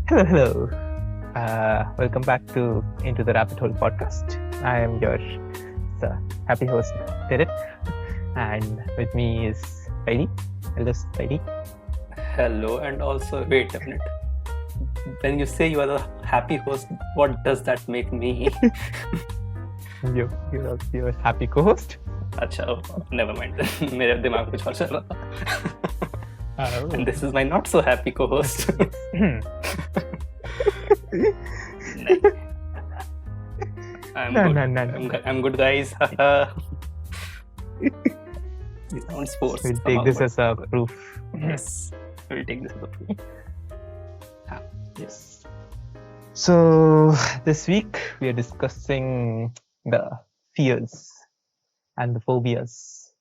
Hello. Welcome back to Into the Rabbit Hole podcast. I am your happy host, Terren, and with me is Spidey. Hello, Spidey. Hello, and also, wait a minute. When you say you are the happy host, what does that make me? You're happy co-host. अच्छा, never mind. मेरे दिमाग में कुछ और चल रहा था. And this is my not so happy co-host. नहीं. I'm good, guys. It sounds forced. We'll take this as a proof. Yes, we'll take this as a proof. Yes. So this week we are discussing the fears and the phobias,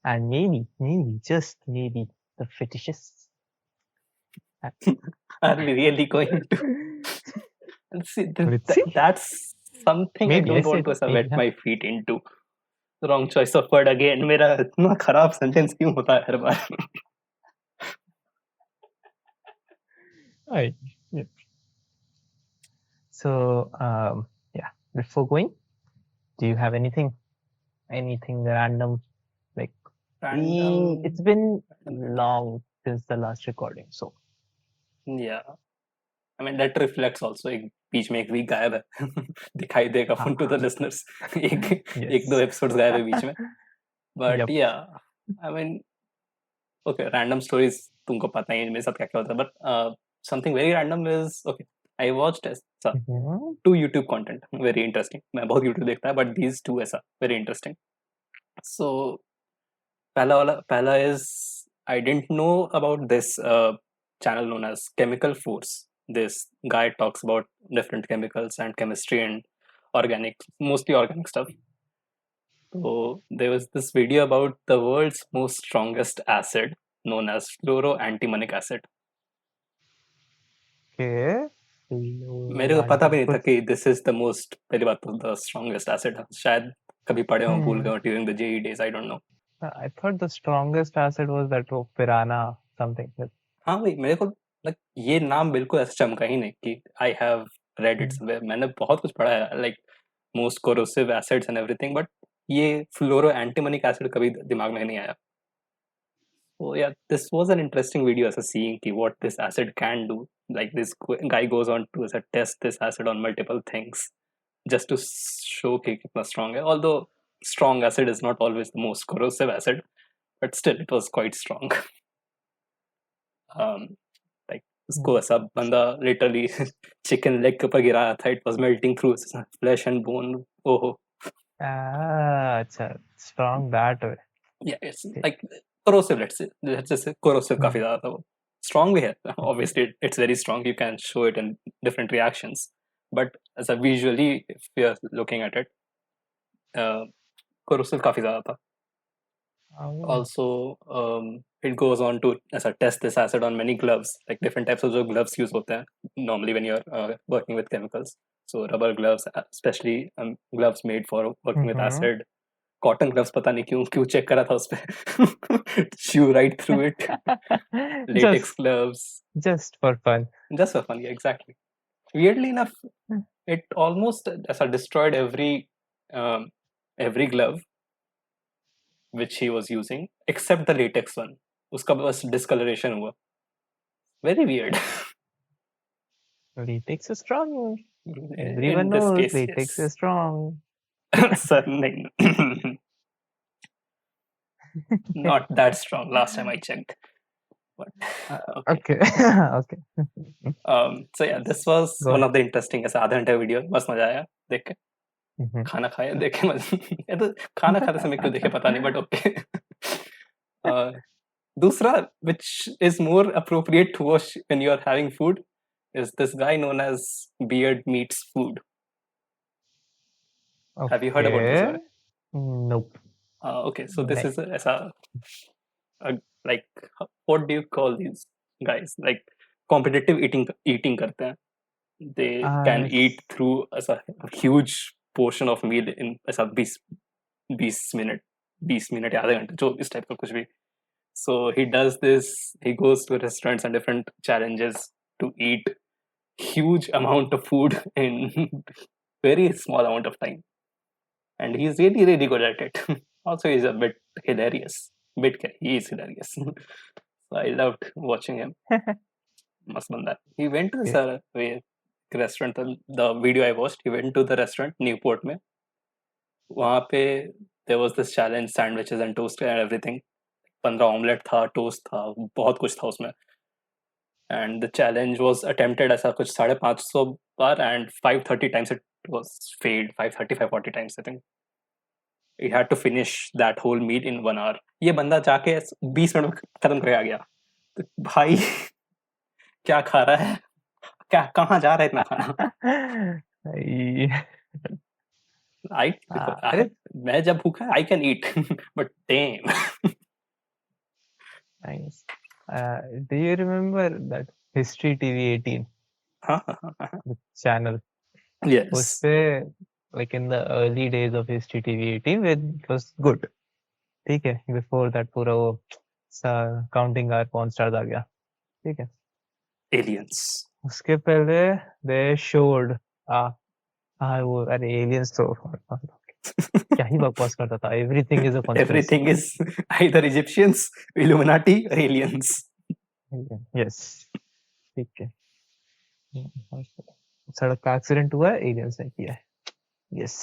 and maybe, just maybe, the fetishes. Are we really going to? See, that's something Maybe, I don't want to wet my feet into. Wrong choice of word again. मेरा इतना खराब sentence क्यों होता है हर बार? Right. Yeah. So, before going, do you have anything random? Like, it's been long since the last recording, so. Yeah. I mean, that reflects also. एक बीच में एक week गायब है. दिखाई देगा to the listeners. एक दो episodes गायब है बीच में. But yeah, I mean, okay, random stories तुमको पता ही है मेरे साथ क्या क्या होता है. But something very random is, okay, I watched two YouTube content, very interesting. मैं बहुत YouTube देखता है, but these two ऐसा very interesting. So पहला is, I didn't know about this channel known as Chemical Force. This guy talks about different chemicals and chemistry and mostly organic stuff. So there was this video about the world's most strongest acid known as fluoroantimonic acid. Okay. मेरे को पता भी नहीं था कि this is the most, पहली बात तो the strongest acid. शायद कभी पढ़े हो, भूल गए during the JE days, I don't know. I thought the strongest acid was that piranha something. हाँ भाई, मेरे को ये नाम बिल्कुल ऐसा चमका ही नहीं कि I have read it somewhere. मैंने बहुत कुछ पढ़ा है, like most corrosive acids and everything, but ये fluoroantimonic acid कभी दिमाग में नहीं आया. So yeah, this was an interesting video as a seeing what this acid can do. Like this guy goes on to test this acid on multiple things just to show कितना strong है. Although strong acid is not always the most corrosive acid, but still it was quite strong. Like उसको ऐसा बंदा literally chicken leg के ऊपर गिराया था. It was melting through flesh and bone. Oh. अच्छा, strong that way. Yeah, it's like corrosive. Let's just say corrosive काफी ज़्यादा था वो. Strong भी है. Obviously, it's very strong. You can show it in different reactions. But as a visually, if you're looking at it, corrosive काफी ज़्यादा था. Also, it goes on to test this acid on many gloves, like different types of gloves used होते हैं normally when you're working with chemicals. So rubber gloves, especially gloves made for working with acid. Cotton gloves, पता नहीं क्यों check करा था उस पे. Chew right through it. Latex gloves. Just for fun. Just for fun, yeah, exactly. Weirdly enough, it almost destroyed every glove which he was using, except the latex one. उसका बस discoloration हुआ. Very weird. Latex is strong. Everyone knows case, latex is strong. Sir, not that strong. Last time I checked. But, okay. Okay. So yeah, this was one of the interesting आधा घंटे video. बस मजा आया देख के. खाना खाया देखे ये तो खाना खाते समय क्यों देखे पता नहीं, but okay. दूसरा, which is more appropriate to watch when you are having food, is this guy known as Beard Meets Food. Okay. Have you heard about this guy? Nope. Okay, so this is like, what do you call these guys? Like competitive eating करते हैं. They can eat through a huge portion of meal in 20 minute आधे घंटे जो इस type का कुछ भी. So he does this. He goes to restaurants and different challenges to eat huge amount of food in very small amount of time, and he's really really good at it. Also, he's a bit hilarious. He is hilarious. So I loved watching him. Must banda. He went to Okay. a restaurant. The video I watched, he went to the restaurant Newport में. वहाँ पे there was this challenge, sandwiches and toast and everything. 15 omelette था, toast था, बहुत कुछ था उसमें. And the challenge was attempted ऐसा कुछ 550 बार, and 530 times it was failed. 540 times I think. He had to finish that whole meal in 1 hour. ये बंदा जाके 20 मिनट में खत्म करके आ गया. तो भाई क्या खा रहा है, क्या कहाँ जा रहा है इतना खाना. मैं जब भूखा I can eat, but damn. Nice. Do you remember that History TV 18? The channel. Yes. उसपे, like in the early days of History TV 18, it was good. ठीक है. Before that पूरा वो counting our porn stars आ गया. ठीक है. Aliens. उसके पहले they showed वो अरे aliens तो क्या ही बकवास करता था. Everything is a conspiracy. Everything is either Egyptians, Illuminati, or aliens. Yes. ठीक है. सड़क का एक्सीडेंट हुआ है, एलियंस ने किया है. यस,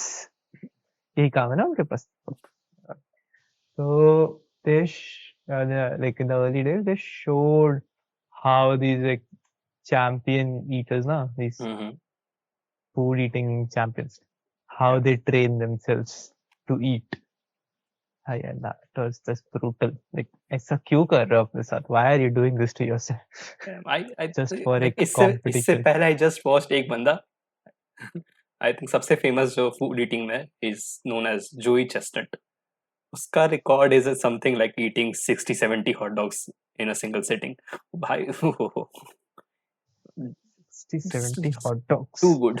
यही काम है ना उनके पास. तो like in the early days they showed how these like champion eaters, these food eating champions, how they train themselves to eat. And that was just brutal. Like, ऐसा क्यों कर रहे हो अपने साथ? Why are you doing this to yourself? Just for a competition. इससे पहले I just watched एक बंदा, I think सबसे famous जो food eating में is known as Joey Chestnut. उसका record is something like eating 60-70 hot dogs in a single sitting. भाई 60-70 hot dogs. Too good.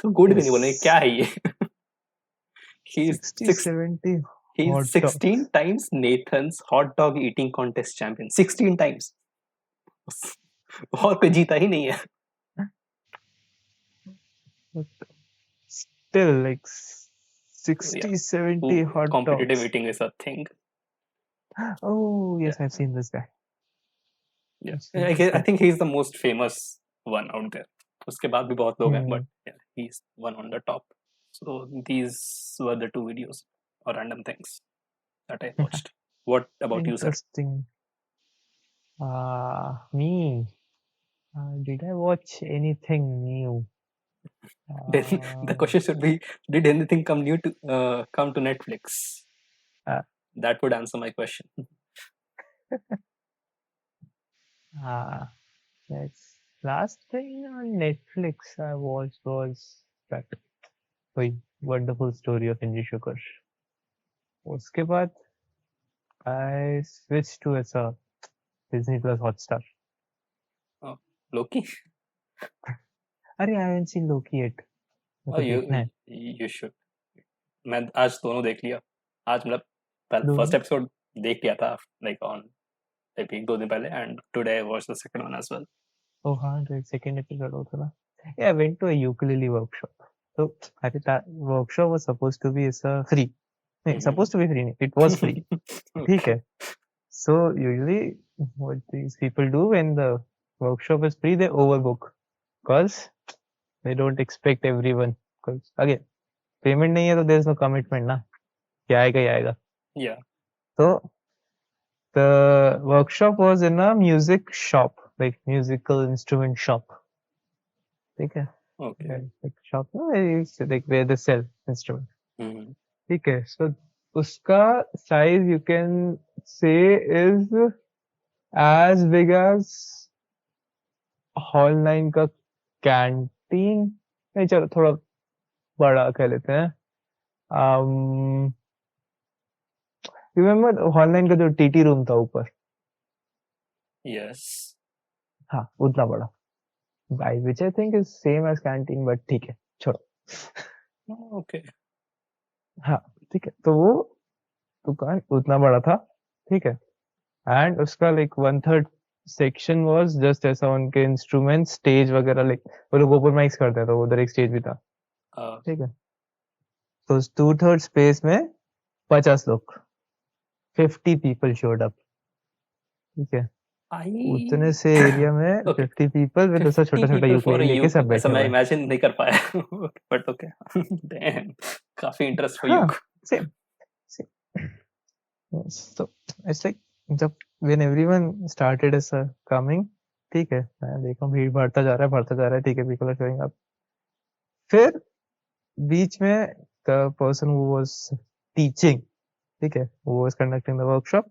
तो good भी नहीं बोलना, क्या है ये? He's 60-70 He's 16 times Nathan's hot dog eating contest champion. 16 times. और कोई जीता ही नहीं है. Still, like 60-70 hot competitive dogs. eating is a thing. Oh, yes, I've seen this guy. Yes, I think he's the most famous one out there. उसके बाद भी बहुत लोग हैं, but yeah, he's one on the top. So these were the two videos or random things that I watched. What about you, sir? Interesting. Me. Did I watch anything new? Then the question should be, did anything come new to come to Netflix? That would answer my question. Last thing on Netflix I watched was that Wonderful Story of Anji Shukur. उसके बाद I switched to a Disney Plus Hotstar. Oh, Loki? अरे I haven't seen Loki yet. Oh, you should. मैं आज दोनों देख लिया. आज मतलब first episode देख लिया था, like on like 1-2 दिन पहले, and today I watched the second one as well. Oh हाँ, the second episode होता ना. Yeah, I went to a ukulele workshop. So I think that workshop was supposed to be free. Supposed to be free. It was free. ठीक है. So usually what these people do when the workshop is free, they overbook because they don't expect everyone. Because again, payment नहीं है तो there's no commitment ना. क्या आएगा ही आएगा. Yeah. So the workshop was in a music shop, like musical instrument shop. Okay. Like shop, like where they sell instrument. Okay. So uska size you can say is as big as Hall 9 का canteen. नहीं चलो थोड़ा बड़ा कह लेते हैं. Remember Hall 9 का जो TT room था ऊपर? Yes. हाँ, उतना बड़ा. Which I think is same as canteen, but ठीक है, छोड़ो. Okay. हाँ, ठीक है. तो वो दुकान उतना बड़ा था, ठीक है. And उसका like 1/3 सेक्शन वाज जस्ट ऐसा उनके इंस्ट्रूमेंट स्टेज वगैरह लाइक वो लोग ओपन माइक्स करते हैं तो उधर एक स्टेज भी था ठीक है तो उस 2/3 स्पेस में 50 लोग 50 पीपल शोड अप ठीक है उतने से एरिया में Okay. 50 पीपल विद ऐसा 50 छोटा छोटा people for यूकेलेले a लेके सब uke ऐसा बैठे मैं हुए हैं इमेजिन नहीं कर पाया बट ओके डैम काफी इंटरेस्ट फॉर हाँ यूक सेम so it's like जब when everyone started as a coming ठीक है मैं देखा भीड़ बढ़ता जा रहा है ठीक है people are showing up फिर बीच में the person who was teaching ठीक है who was conducting the workshop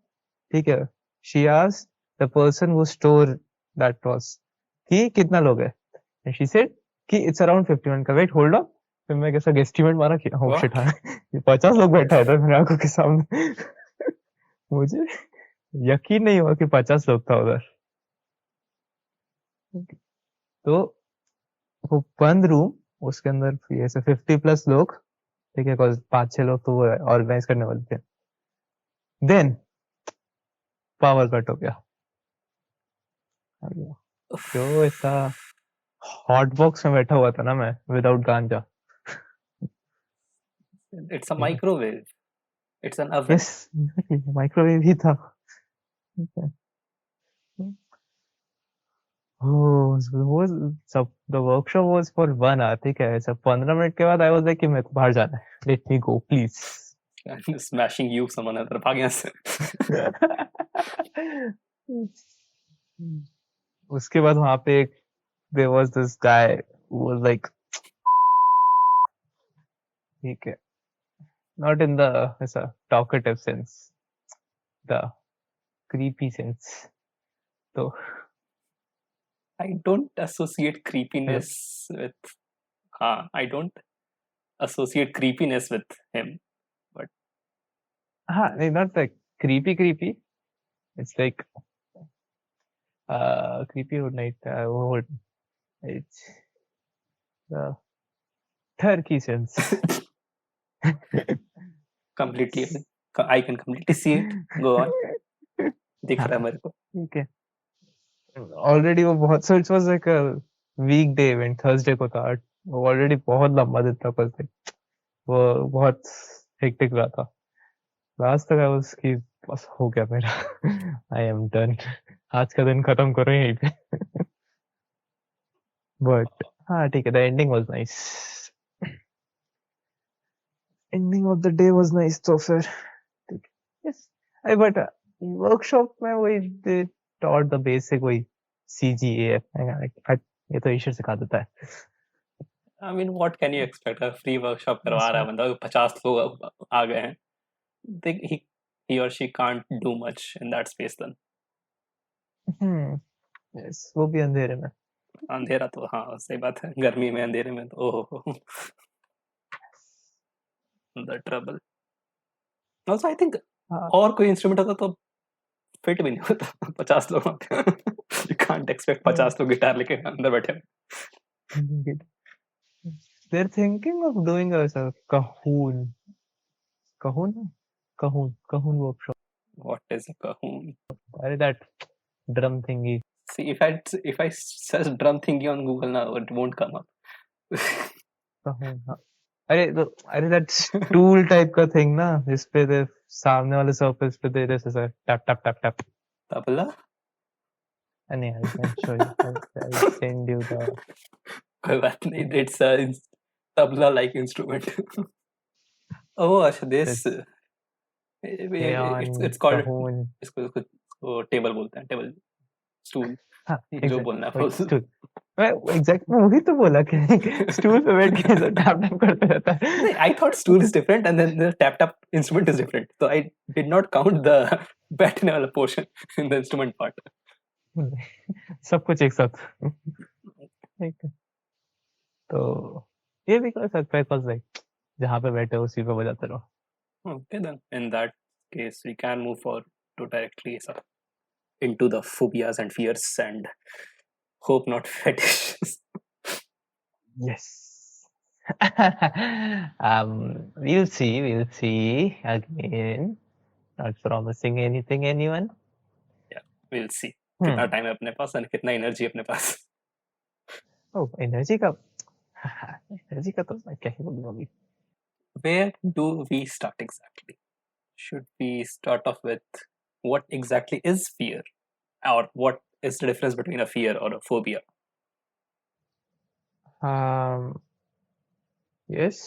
ठीक है she asked the person who store that was कि कितना लोग है and she said कि it's around 51 का wait hold on फिर मैं कैसा गेस्टिमेट मारा कि oh shit हाँ ये 50 लोग बैठा है इधर मेरे आंखों के सामने मुझे यकीन नहीं हुआ कि 50 लोग था उधर तो वो बंद रूम उसके अंदर ऐसे 50+ लोग ठीक है 5-6 लोग तो वो ऑर्गेनाइज करने वाले थे देन पावर कट हो गया जो ऐसा हॉट बॉक्स में बैठा हुआ था ना मैं without ganja it's a microwave it's an oven yes microwave ही था वो सब the workshop was for 1 hour ठीक है ऐसा 15 मिनट के बाद आई वाज लाइक कि मेरे को बाहर जाना है let me go please smashing you someone other भाग यहाँ से उसके बाद वहां पे एक there was this guy who was like ठीक है नॉट इन द ऐसा talkative sense the creepy sense तो I don't associate creepiness with I don't associate creepiness with him but हाँ नहीं not like creepy it's like creepy would night would it's the turkey sense completely I can completely see it go on दिख रहा है मेरे को ठीक है already वो बहुत so it was like a weekday event Thursday को था वो ऑलरेडी बहुत लंबा दिन था पर वो बहुत हेक्टिक रहा था लास्ट तक आई वाज कि बस हो गया मेरा आई एम डन आज का दिन खत्म करो यहीं पे बट हाँ ठीक है the ending was nice ending of the day was nice तो फिर ठीक है यस आई बट वर्कशॉप में वही दे टॉट द बेसिक वही CGAF ये तो ईश्वर सिखा देता है I mean what can you expect a free workshop करवा रहा है बंदा 50 लोग आ गए हैं he or she can't do much in that space then yes वो भी अंधेरे में अंधेरा तो हाँ सही बात है गर्मी में अंधेरे में तो ओहो the trouble also I think और कोई इंस्ट्रूमेंट होता तो फिट भी नहीं होता 50 लोग होते you can't expect 50 लोग गिटार लेके अंदर बैठे they're thinking of doing a cahoon workshop what is a cahoon that drum thingy see if I search drum thingy on Google now it won't come up cahoon हाँ अरे that stool type का thing ना जिस पे दे सामने वाले surface पे दे ऐसा tap tap tap tap tabla नहीं I can show you I'll send you the कोई बात नहीं it's a tabla like instrument oh अच्छा this it's called इसको टेबल बोलते हैं टेबल स्टूल हाँ जो बोलना है स्टूल मैं एग्जैक्ट मैं वही तो बोला कि स्टूल पे बैठ के ऐसा टैप टैप करते रहता है I thought stool is different and then the tap tap instrument is different so I did not count the बैठने वाला portion in the instrument part सब कुछ एक साथ ठीक है तो ये भी कर सकता है cause like जहाँ पे बैठे उसी पे बजाते रहो okay then in that case we can move forward to directly into the phobias and fears and hope not fetishes yes we'll see again not promising anything anyone yeah we'll see कितना time है अपने पास और कितना energy अपने पास. ओह energy का energy का तो मैं क्या ही बोलूँ अभी. Where do we start exactly? Should we start off with what exactly is fear, or what is the difference between a fear or a phobia? Yes,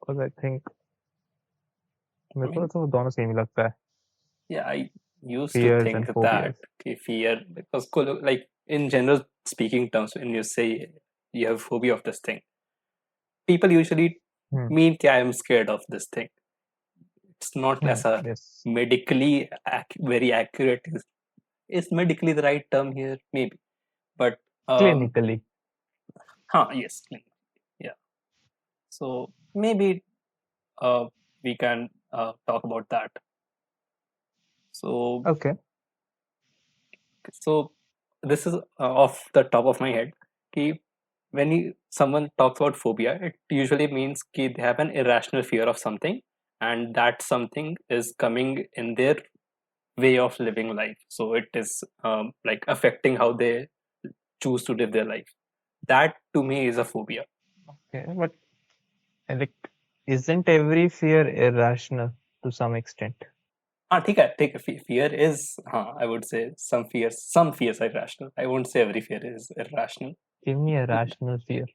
because I think I मेरे को mean, तो दोनों same ही लगता है. yeah, I used to Fears think and that phobias. fear, because like in general speaking terms, when you say you have phobia of this thing, people usually mean कि I am scared of this thing. It's not as a Yes. medically very accurate. Is medically the right term here? Maybe, but Clinically. yes, yeah. So maybe we can talk about that. So Okay. so this is off the top of my head. Ki when someone talks about phobia, it usually means ki they have an irrational fear of something, and that something is coming in their way of living life. So it is like affecting how they choose to live their life. That to me is a phobia. Okay, but like, isn't every fear irrational to some extent? हाँ ठीक है fear is I would say some fears are irrational. I won't say every fear is irrational. Give me a rational fear.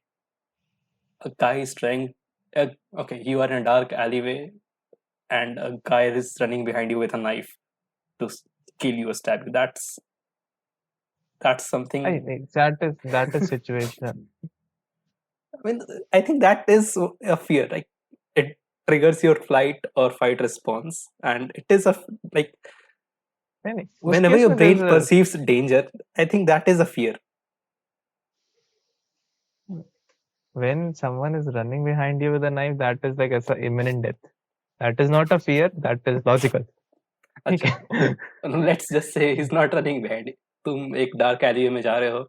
A guy is trying okay, you are in a dark alleyway and a guy is running behind you with a knife to kill you or stab you. That's something. I think that is situational. I mean, I think that is a fear. Like it triggers your flight or fight response, and it is a like नहीं, उस whenever case your में brain there's perceives danger, I think that is a fear. when someone is running behind you with a knife, that is like a imminent death. That is not a fear. That is logical. ठीक है. Let's just say he's not running behind you. तुम एक dark alleyway में जा रहे हो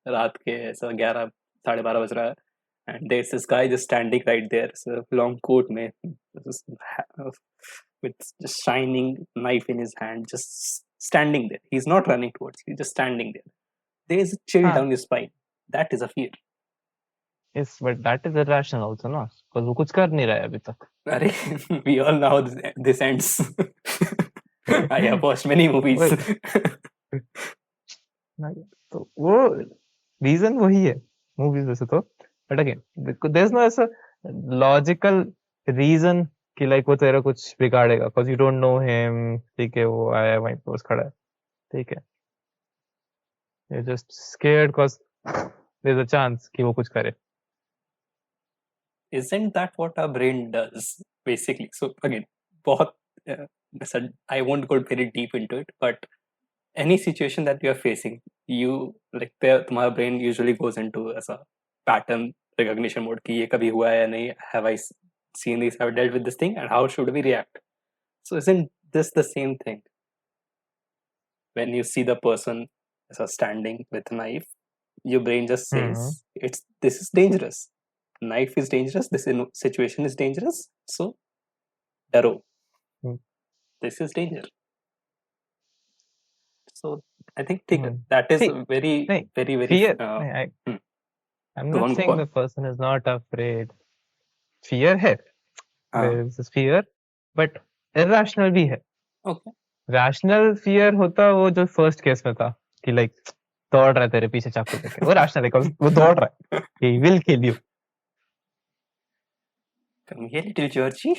रात के ऐसा 11 साढ़े 12 बज रहा है and there's this guy just standing right there, so long coat में with just shining knife in his hand, just standing there. He's not running towards you, he's just standing there. There is a chill down your spine. That is a fear. Yes, but that is irrational also, no? Because वो कुछ कर नहीं रहा है अभी तक. अरे we all know how this ends. I have watched many movies. तो वो रीजन वही है मूवीज वैसे तो, but again there is no ऐसा लॉजिकल रीजन कि लाइक वो तेरा कुछ बिगाड़ेगा because you don't know him. ठीक है, वो आया है वहीं पे खड़ा है. ठीक है, you just scared because there is a chance कि वो कुछ करे. Isn't that what our brain does basically? So again, बहुत I won't go very deep into it, but any situation that you are facing, you like तुम्हारा brain usually goes into ऐसा pattern recognition mode कि ये कभी हुआ है या नहीं, have I seen this, have I dealt with this thing, and how should we react? So isn't this the same thing? When you see the person standing with a knife, your brain just says this is dangerous. Knife is dangerous, this situation is dangerous, so डरो, this is danger. So I think that is very fear. I'm not saying the person is not afraid. Fear है, there is fear, but irrational भी है. Okay. Rational fear होता वो जो first case में था कि लाइक दौड़ रहा है तेरे पीछे चाकू लेके, वो रैशनल है, वो दौड़ रहा है, he will kill you. Come here, little Georgie.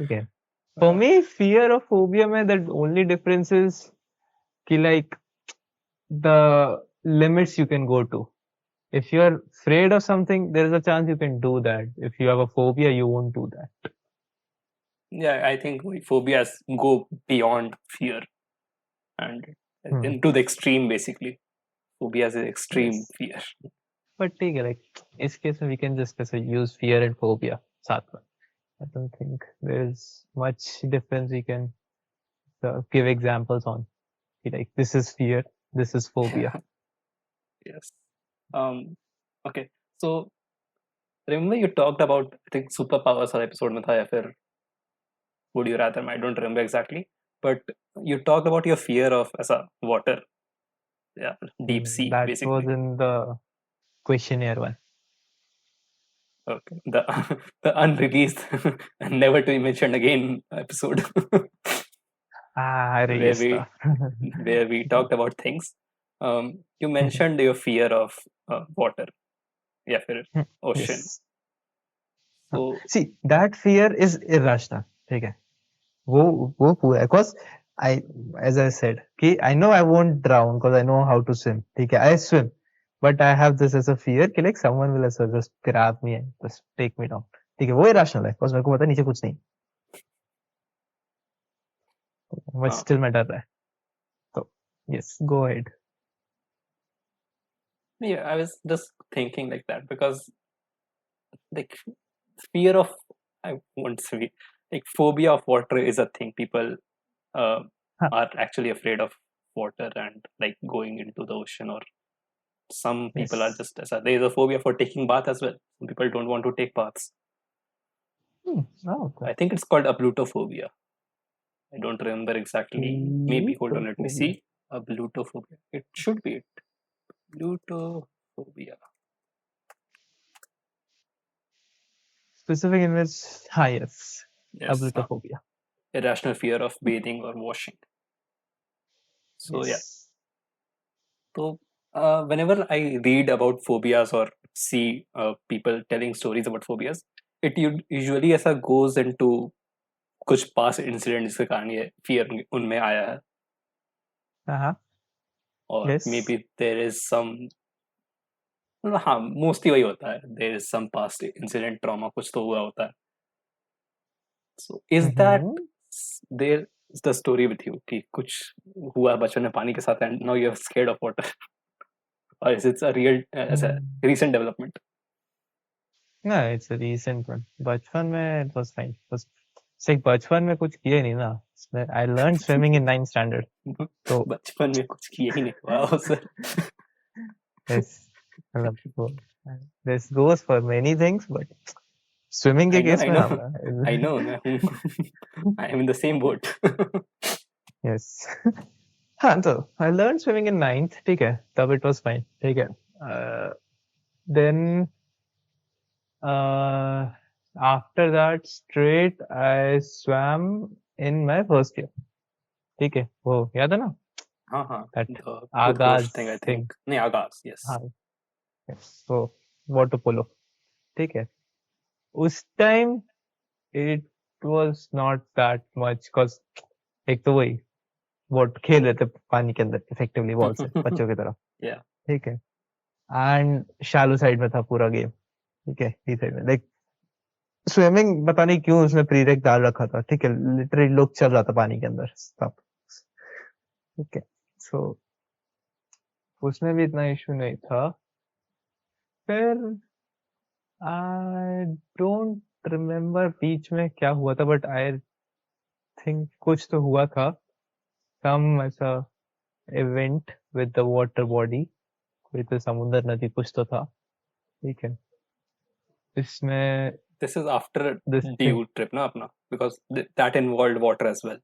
Okay. For me, fear or phobia में the only difference is कि like the limits you can go to. If you are afraid of something, there is a chance you can do that. If you have a phobia, you won't do that. Yeah, I think phobias go beyond fear and into the extreme basically. Phobias is extreme fear. But ठीक है, like इस case में we can just use fear and phobia साथ में. I don't think there is much difference we can give examples on. Like this is fear, this is phobia. Yes. Okay. So remember you talked about I think superpowers or episode में था या फिर would you rather? I don't remember exactly. but you talked about your fear of water. Yeah, deep sea, That basically. was in the questionnaire one. Okay, the unreleased and never to be mentioned again episode I where erased we where we talked about things. You mentioned your fear of water, yeah, ocean. Yes. So See, that fear is irrational. ठीक है वो पूरा है cause I as I said कि I know I won't drown because I know how to swim. ठीक है I swim, but I have this as a fear कि like someone will just grab me and just take me down. ठीक है वो irrational है cause मेरे को पता है नीचे कुछ नहीं, but still मैं डर रहा है. So yes, go ahead. Yeah, I was just thinking like that because like fear of, I won't say, like phobia of water is a thing. People are actually afraid of water and like going into the ocean, or some people are just there is a phobia for taking bath as well. Some people don't want to take baths. Okay. I think it's called ablutophobia. I don't remember exactly. Maybe hold on, let me see. Ablutophobia. It should be it. Ablutophobia. Specific in which, yes. Ablutophobia. Irrational fear of bathing or washing. So yeah. So whenever I read about phobias or see people telling stories about phobias, it usually ऐसा goes into कुछ past incident जिसके कारण ये fear उनमें आया है. और maybe there is some, हाँ mostly वही होता है, there is some past incident trauma कुछ तो हुआ होता है. So is that there is the story with you कि कुछ हुआ बचपन में पानी के साथ and now you are scared of water? Or is it a real recent development? No, it's a recent one. बचपन में it was fine. बचपन में कुछ किए नहीं ना. I learned swimming in 9th standard. तो बचपन में कुछ किए ही नहीं. Wow, sir. Yes. This goes for many things, but swimming के केस में I know. I am in the same boat. Yes. हाँ तो I learned swimming in 9th. ठीक है तब it was fine. ठीक है. Then after that straight I swam in my first year. ठीक है वो याद है ना? हाँ आगाज thing I think. नहीं आगाज, yes. हाँ yes. So water polo. ठीक है उस time it was not that much cause एक तो वही वोट खेल रहे थे पानी के अंदर इफेक्टिवली बॉल से बच्चों की तरह. ठीक है एंड शैलो साइड में था पूरा गेम. ठीक है डी साइड में लाइक स्विमिंग पता नहीं क्यों उसने प्रीरेक डाल रखा था. ठीक है लिटरली लोग चल रहा था पानी के अंदर सब. ठीक है सो उसमें भी इतना इशू नहीं था. फिर आई डोंट रिमेम्बर बीच में क्या हुआ था बट आई थिंक कुछ तो हुआ था. सम ऐसा event with the water body, कोई तो समुद्र नदी कुछ तो था. ठीक है इसमें this is after DU trip ना अपना, because that involved water as well.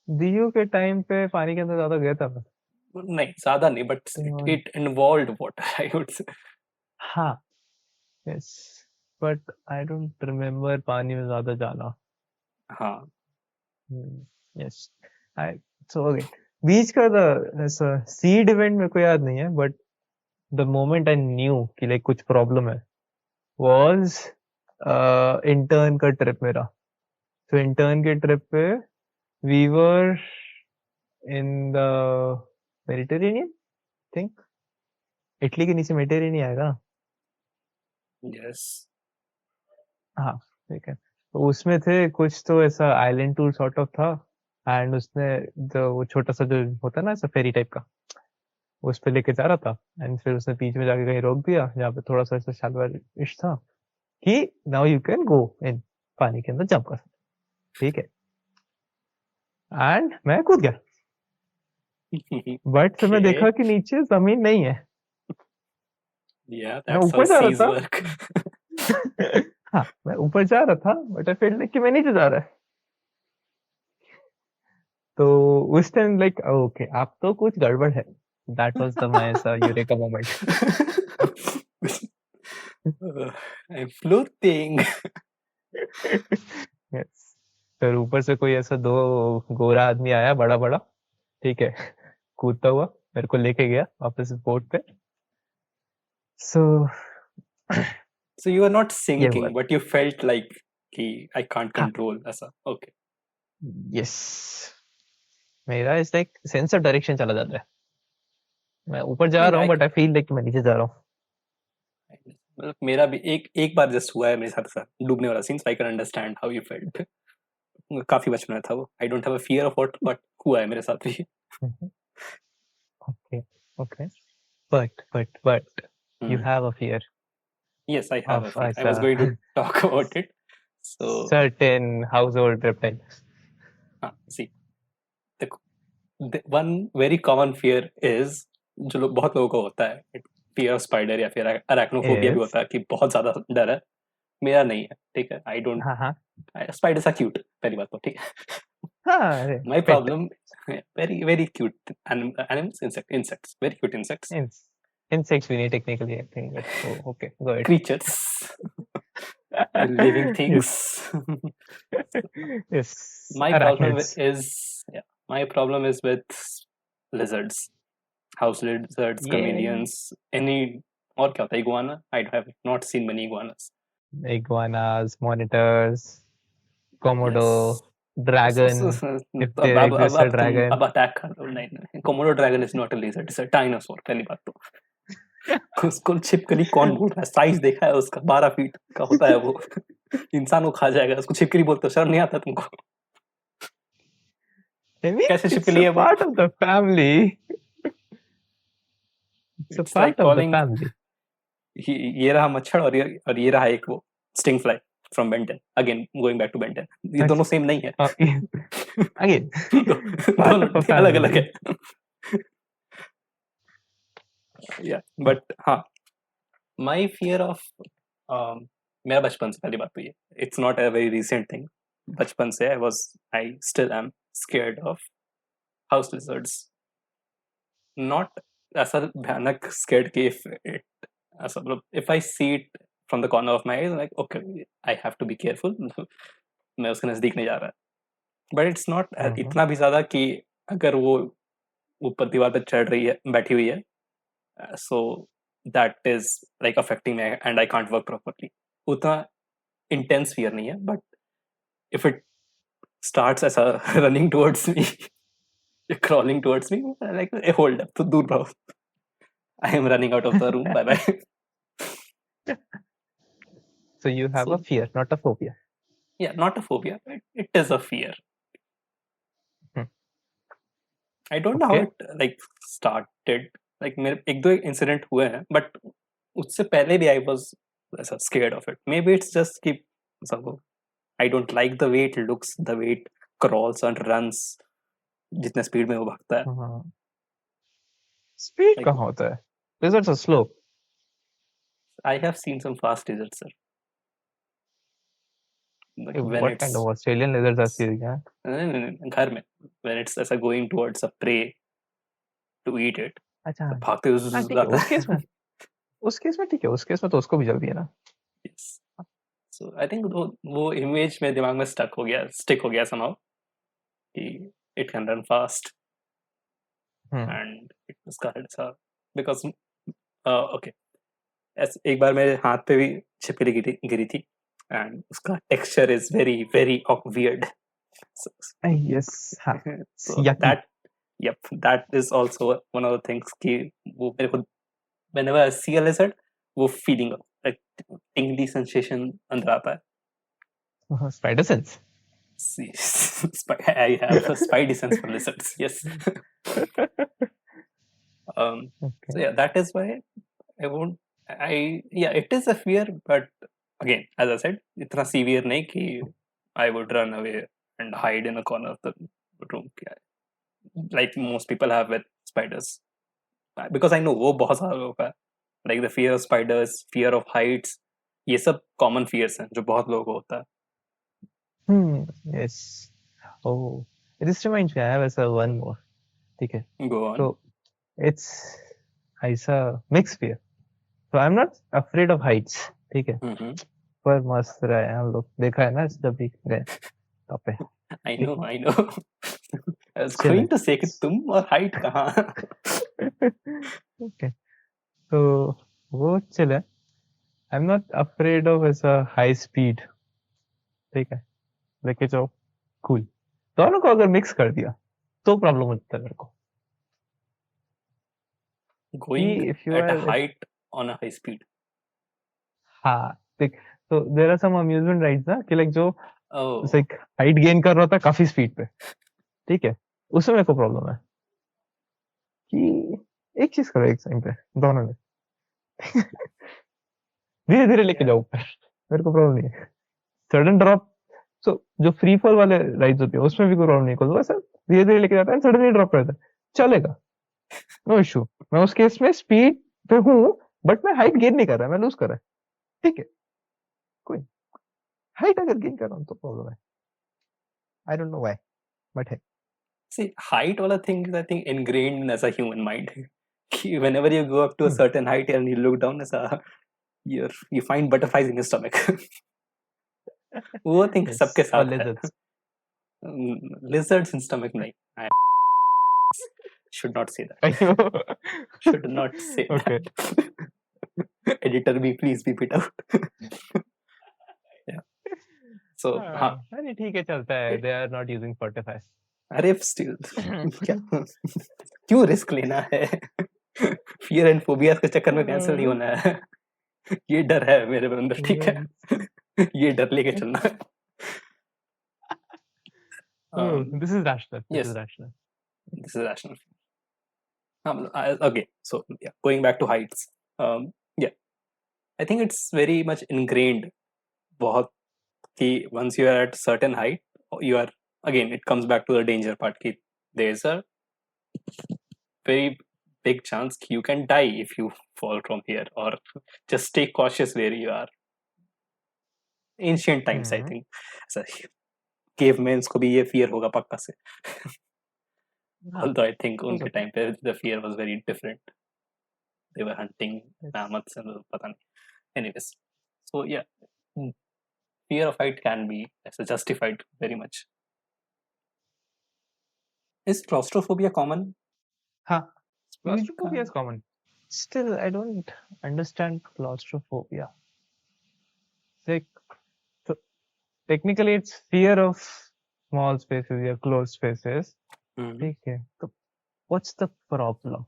DU के टाइम पे पानी के अंदर ज्यादा गया था मैं. नहीं ज्यादा नहीं but it involved water I would say. हाँ yes but I don't remember पानी में ज्यादा जाना. हाँ yes so okay बीच का ऐसा सीड इवेंट मेरे को याद नहीं है but the moment I knew कि like कुछ प्रॉब्लम है was intern का ट्रिप मेरा. तो intern के ट्रिप पे we were in the Mediterranean think. Italy के नीचे मेडिटेरेनियन आएगा. yes हाँ ठीक है तो उसमें थे कुछ तो ऐसा आइलैंड टूर सॉर्ट ऑफ था एंड उसने जो वो छोटा सा जो होता है ना ऐसा फेरी टाइप का उस पे लेके जा रहा था एंड फिर उसने बीच में जाके कहीं रोक दिया जहाँ पे थोड़ा सा ऐसा शालवर इश था कि नाउ यू कैन गो इन पानी के अंदर जंप कर. ठीक है एंड मैं कूद गया बट फिर मैं देखा कि नीचे जमीन नहीं है. मैं ऊपर जा रहा था. हाँ मैं ऊपर जा रहा था बट आई फील लाइक कि मैं नीचे जा रहा है. तो उस टाइम लाइक ओके अब तो कुछ गड़बड़ है. दैट वाज द माय ऐसा eureka moment. I'm floating. Yes. फिर ऊपर से कोई ऐसा दो गोरा आदमी आया बड़ा बड़ा. ठीक है. कूदता हुआ मेरे को लेके गया वापस बोट पे. सो So you are not ये हुआ. sinking, but you felt like कि I can't हाँ. control ऐसा. Okay. यस. मेरा इस लाइक सेंस ऑफ डायरेक्शन चला जाता है. मैं ऊपर जा नहीं रहा हूँ I but I feel like मैं नीचे जा रहा हूँ. मतलब मेरा भी एक बार जस्ट हुआ है मेरे साथ डूबने वाला scene. So I can understand how you felt. काफी बचपन में था वो. I don't have a fear of what, but हुआ है मेरे साथ भी. Okay. Okay. But you have a fear Yes, I have a of fear. I was going to talk about it. So certain household reptiles. see, the one very common fear is जो लोग बहुत लोगों को होता है fear of spider या फिर arachnophobia भी Yes. होता है कि बहुत ज्यादा डर है. मेरा नहीं है. ठीक है. I don't. हाँ हाँ Spiders are cute. पहली बात तो ठीक है. हाँ. My Pet. problem, very very cute animals, insects, very cute insects, Insects we need technically, I think, but okay, go ahead. creatures, living things. Yes. My problem Arachnids. is with lizards, house lizards, Yeah. chameleons, any. और क्या होता है iguana? I have not seen many iguanas. Iguanas, monitors, Komodo, Yes. dragon. If there exists a अब तुम dragon. अब attack कर दो. नहीं Komodo dragon is not a lizard, it's a dinosaur. पहली बात तो उसको छिपकली कौन बोल रहा है? साइज देखा है उसका 12 फीट का होता है वो. इंसान को खा जाएगा. उसको छिपकली बोलते हो? शर्म नहीं आता तुमको? I mean, कैसे it's छिपकली a है वो? part of the family. It's a It's like part of the calling family. ये रहा मच्छर और ये रहा एक वो sting fly from Benton. Again going back to Benton. ये दोनों सेम नहीं है. Again, part दोनों of a अलग अलग family. है. या बट हाँ, माई फियर ऑफ मेरा बचपन से पहली बात तो ये. It's not a very recent thing. बचपन से I still am scared of house lizards. Not ऐसा भयानक स्केयर्ड कि ऐसा मतलब if I see it from the corner of my eyes like okay I have to be careful. मैं उसके नजदीक नहीं जा रहा. बट इट्स नॉट इतना भी ज्यादा कि अगर वो ऊपर दीवार पर चढ़ रही है, बैठी हुई है, so that is like affecting me and I can't work properly. उतना intense fear नहीं है, but if it starts as a running towards me, crawling towards me, like hey, hold up, तो दूर रहो. I am running out of the room. Bye bye. So you have a fear, not a phobia. Yeah, not a phobia. It is a fear. I don't know how it like started. Like मेरे एक दो incident हुए हैं, but उससे पहले भी I was scared of it. Maybe it's just कि I don't like the way it looks, the way it crawls and runs. जितने स्पीड में वो भागता है. Speed कहाँ होता है? Lizards are slow. I have seen some fast lizards, sir. Like What kind of Australian lizards are seeing? घर में when it's ऐसा going towards a prey to eat it. अच्छा. भागते हुए जाता है. उस केस में ठीक है. उस केस में तो उसको भी जल्दी है ना. Yes. So I think वो इमेज मेरे दिमाग में स्टिक हो गया somehow कि it can run fast. And उसका because okay, एक बार मेरे हाथ पे भी छिपकली गिरी थी and उसका texture is very very weird. So, yes. so that is also one of the things कि वो मेरे को whenever I see a lizard वो feeling like tingly sensation अंदर आता है. Spider sense. I have a spidey sense for lizards. Yes. So yeah, that is why it is a fear, but again, as I said, इतना severe नहीं कि I would run away and hide in a corner of the room. Like most people have with spiders, because I know वो बहुत सारा लोगों का है. Like the fear of spiders, fear of heights, ये सब common fears हैं जो बहुत लोगों को होता है. Yes. Oh, This reminds me, I have ऐसा one more. ठीक है. Go on. So it's ऐसा mixed fear. So I'm not afraid of heights. ठीक है. पर मस्त रहा है हम लोग, देखा है ना जब भी गए टॉप पे. I know. I was going to say कि तुम और height कहाँ. Okay. So वो chill है. I'm not afraid of ऐसा high speed. ठीक है. लेके जाओ cool. दोनों को अगर मिक्स कर दिया तो प्रॉब्लम होता है मेरे को. Going at a height on a high speed. हाँ, देख, so there are some amusement rides ना कि like जो like height gain कर रहा था काफी स्पीड पे, ठीक है, उसमें मेरे को प्रॉब्लम है कि एक चीज करो एक टाइम पे दोनों में धीरे धीरे लेके जाओ ऊपर, मेरे को प्रॉब्लम नहीं है. सडन ड्रॉप, so जो फ्री फॉल वाले राइड्स होते हैं उसमें भी कोई प्रॉब्लम नहीं है, बस धीरे धीरे लेके जाता है, सडनली ड्रॉप करता है, चलेगा, नो इशू. मैं उस केस में स्पीड पे हूँ बट मैं हाइट गेन नहीं कर रहा, मैं लूज कर रहा है, ठीक है, कोई हाइट अगर गेन कर रहा हूँ तो प्रॉब्लम है. I don't know why but है. See, height wala thing is I think ingrained as a human mind. Whenever you go up to a certain height and you look down, as a you find butterflies in your stomach. वो thing सबके साथ है. Lizards in stomach नहीं. I should not say that. Should not say that. Editor me, please beep it out. Yeah. So हाँ. अरे ठीक है, चलता है. They are not using Spotify. अरे still क्या क्यों रिस्क लेना है. फियर एंड फोबियास के चक्कर में कैंसिल नहीं होना है. ये डर है मेरे अंदर, ठीक है, ये डर लेके चलना है. This is rational. Yes. This is rational. Okay, so yeah, going back to heights. Yeah, I think it's very much ingrained. बहुत कि once you are at certain height, you are, again, it comes back to the danger part. Ki there's a very big chance you can die if you fall from here, or just stay cautious where you are. Ancient times, I think. So, cavemen को भी ये fear होगा पक्का से. Although I think उनके time पे the fear was very different. They were hunting mammoths and पता नहीं. Anyways, so yeah, fear of height can be justified very much. Is claustrophobia common? हाँ, claustrophobia is common. Still, I don't understand claustrophobia. Like, so technically, it's fear of small spaces or closed spaces. ठीक है, तो what's the problem?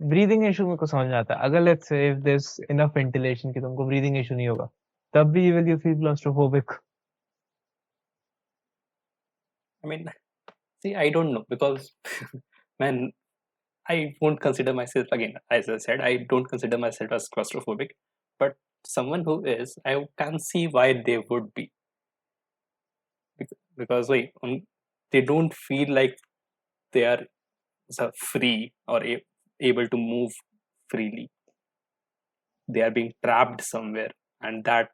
Breathing issue मेरे को समझ में आता है. अगर let's say if there's enough ventilation कि तुमको breathing issue नहीं होगा, तब भी will you feel claustrophobic? I mean, see, I don't know, because man, I won't consider myself, again, as I said, I don't consider myself as claustrophobic, but someone who is, I can see why they would be, because they don't feel like they are free or able to move freely. They are being trapped somewhere, and that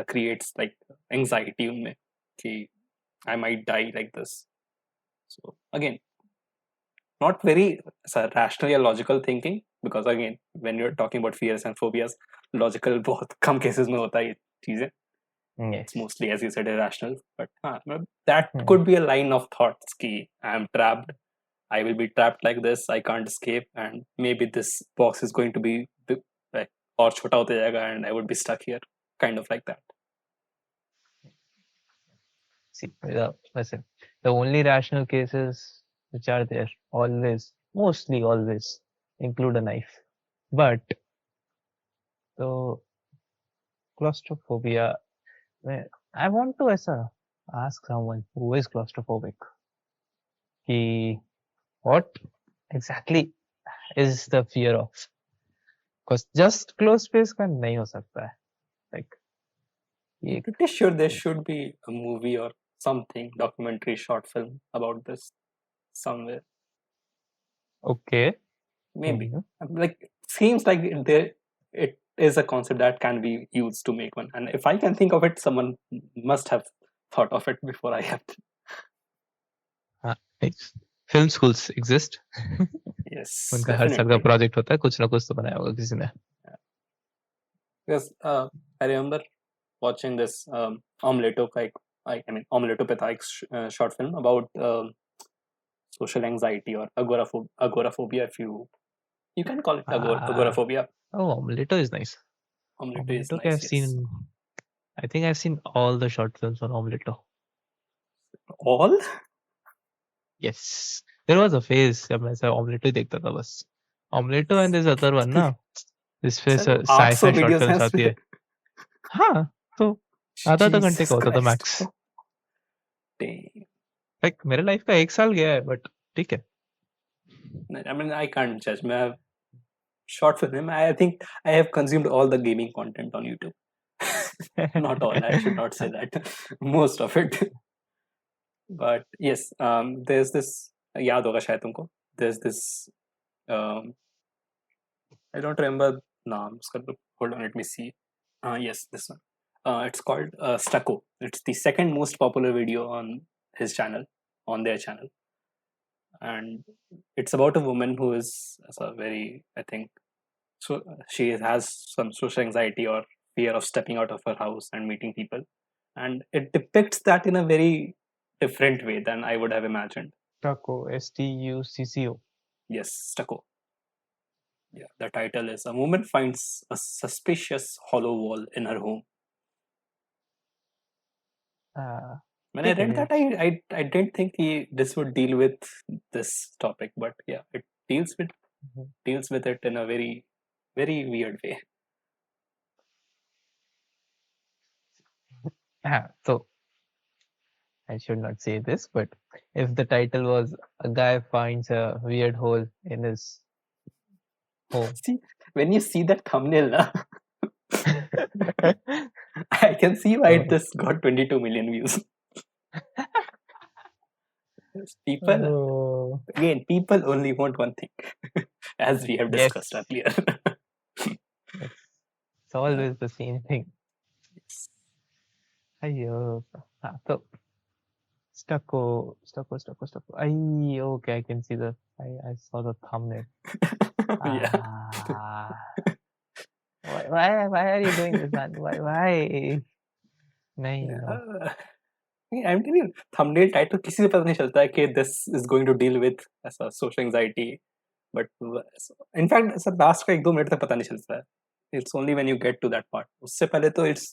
creates like anxiety in me. Okay, I might die like this. So again, not very rational or logical thinking, because again, when you're talking about fears and phobias, logical बहुत कम cases में होता है ये चीजें. It's mostly, as you said, irrational. But that could be a line of thoughts कि I am trapped. I will be trapped like this. I can't escape, and maybe this box is going to be like और छोटा होता जाएगा, and I would be stuck here, kind of like that. See, listen, the only rational cases which are there always, mostly always, include a knife. But so claustrophobia, I want to ask someone who is claustrophobic, what exactly is the fear of? Because just closed space का नहीं हो सकता है. Like, I'm pretty sure there should be a movie or something, documentary, short film about this somewhere. Okay. Maybe. Like, seems like it is a concept that can be used to make one. And if I can think of it, someone must have thought of it before I have. Film schools exist Yes, उनका हर साल का definitely. Project होता है, कुछ ना कुछ तो बनाया होगा किसी ने. Because I remember watching this Omeleto का एक I mean Omeleto पे था एक short film about social anxiety or agoraphobia, if you can call it agoraphobia. Oh, Omelette is nice. Omelette is Omelette nice, I've yes. seen. I think I've seen all the short films on Omelette. All? Yes. There was a phase जब मैं ऐसा Omelette देखता था बस. Omelette and this other one ना, जिसपे sir sci-fi 800 short videos हैं films आती इसमें. है. हाँ, तो आधा घंटे का होता था Jesus max. Christ. Damn. Like मेरे लाइफ का 1 साल गया है, but ठीक है. I mean, I can't judge. मैं short film, I think I have consumed all the gaming content on YouTube. Not all, I should not say that. Most of it. But yes, there's this, याद होगा शायद तुमको. There's this, I don't remember naam. Hold on, let me see. Yes, this one. It's called Stucco. It's the second most popular video on his channel, on their channel. And it's about a woman who is very, I think, so she has some social anxiety or fear of stepping out of her house and meeting people. And it depicts that in a very different way than I would have imagined. Stucco, Stucco. Yes, Stucco. Yeah, the title is A Woman Finds a Suspicious Hollow Wall in Her Home. When I read that, I didn't think this would deal with this topic, but yeah, it deals with it in a very, very weird way. So I should not say this, but if the title was A Guy Finds a Weird Hole in His Home. See, when you see that thumbnail, na, I can see why this got 22 million views. People only want one thing, as we have discussed earlier. It's always the same thing. So Stucco. Okay, I can see I saw the thumbnail. Why are you doing this, man? Why? No. I'm telling you, thumbnail title किसी से पता नहीं चलता है कि this is going to deal with ऐसा social anxiety, but in fact ऐसा last का 1-2 मिनट तक पता नहीं चलता है. It's only when you get to that part. उससे पहले तो it's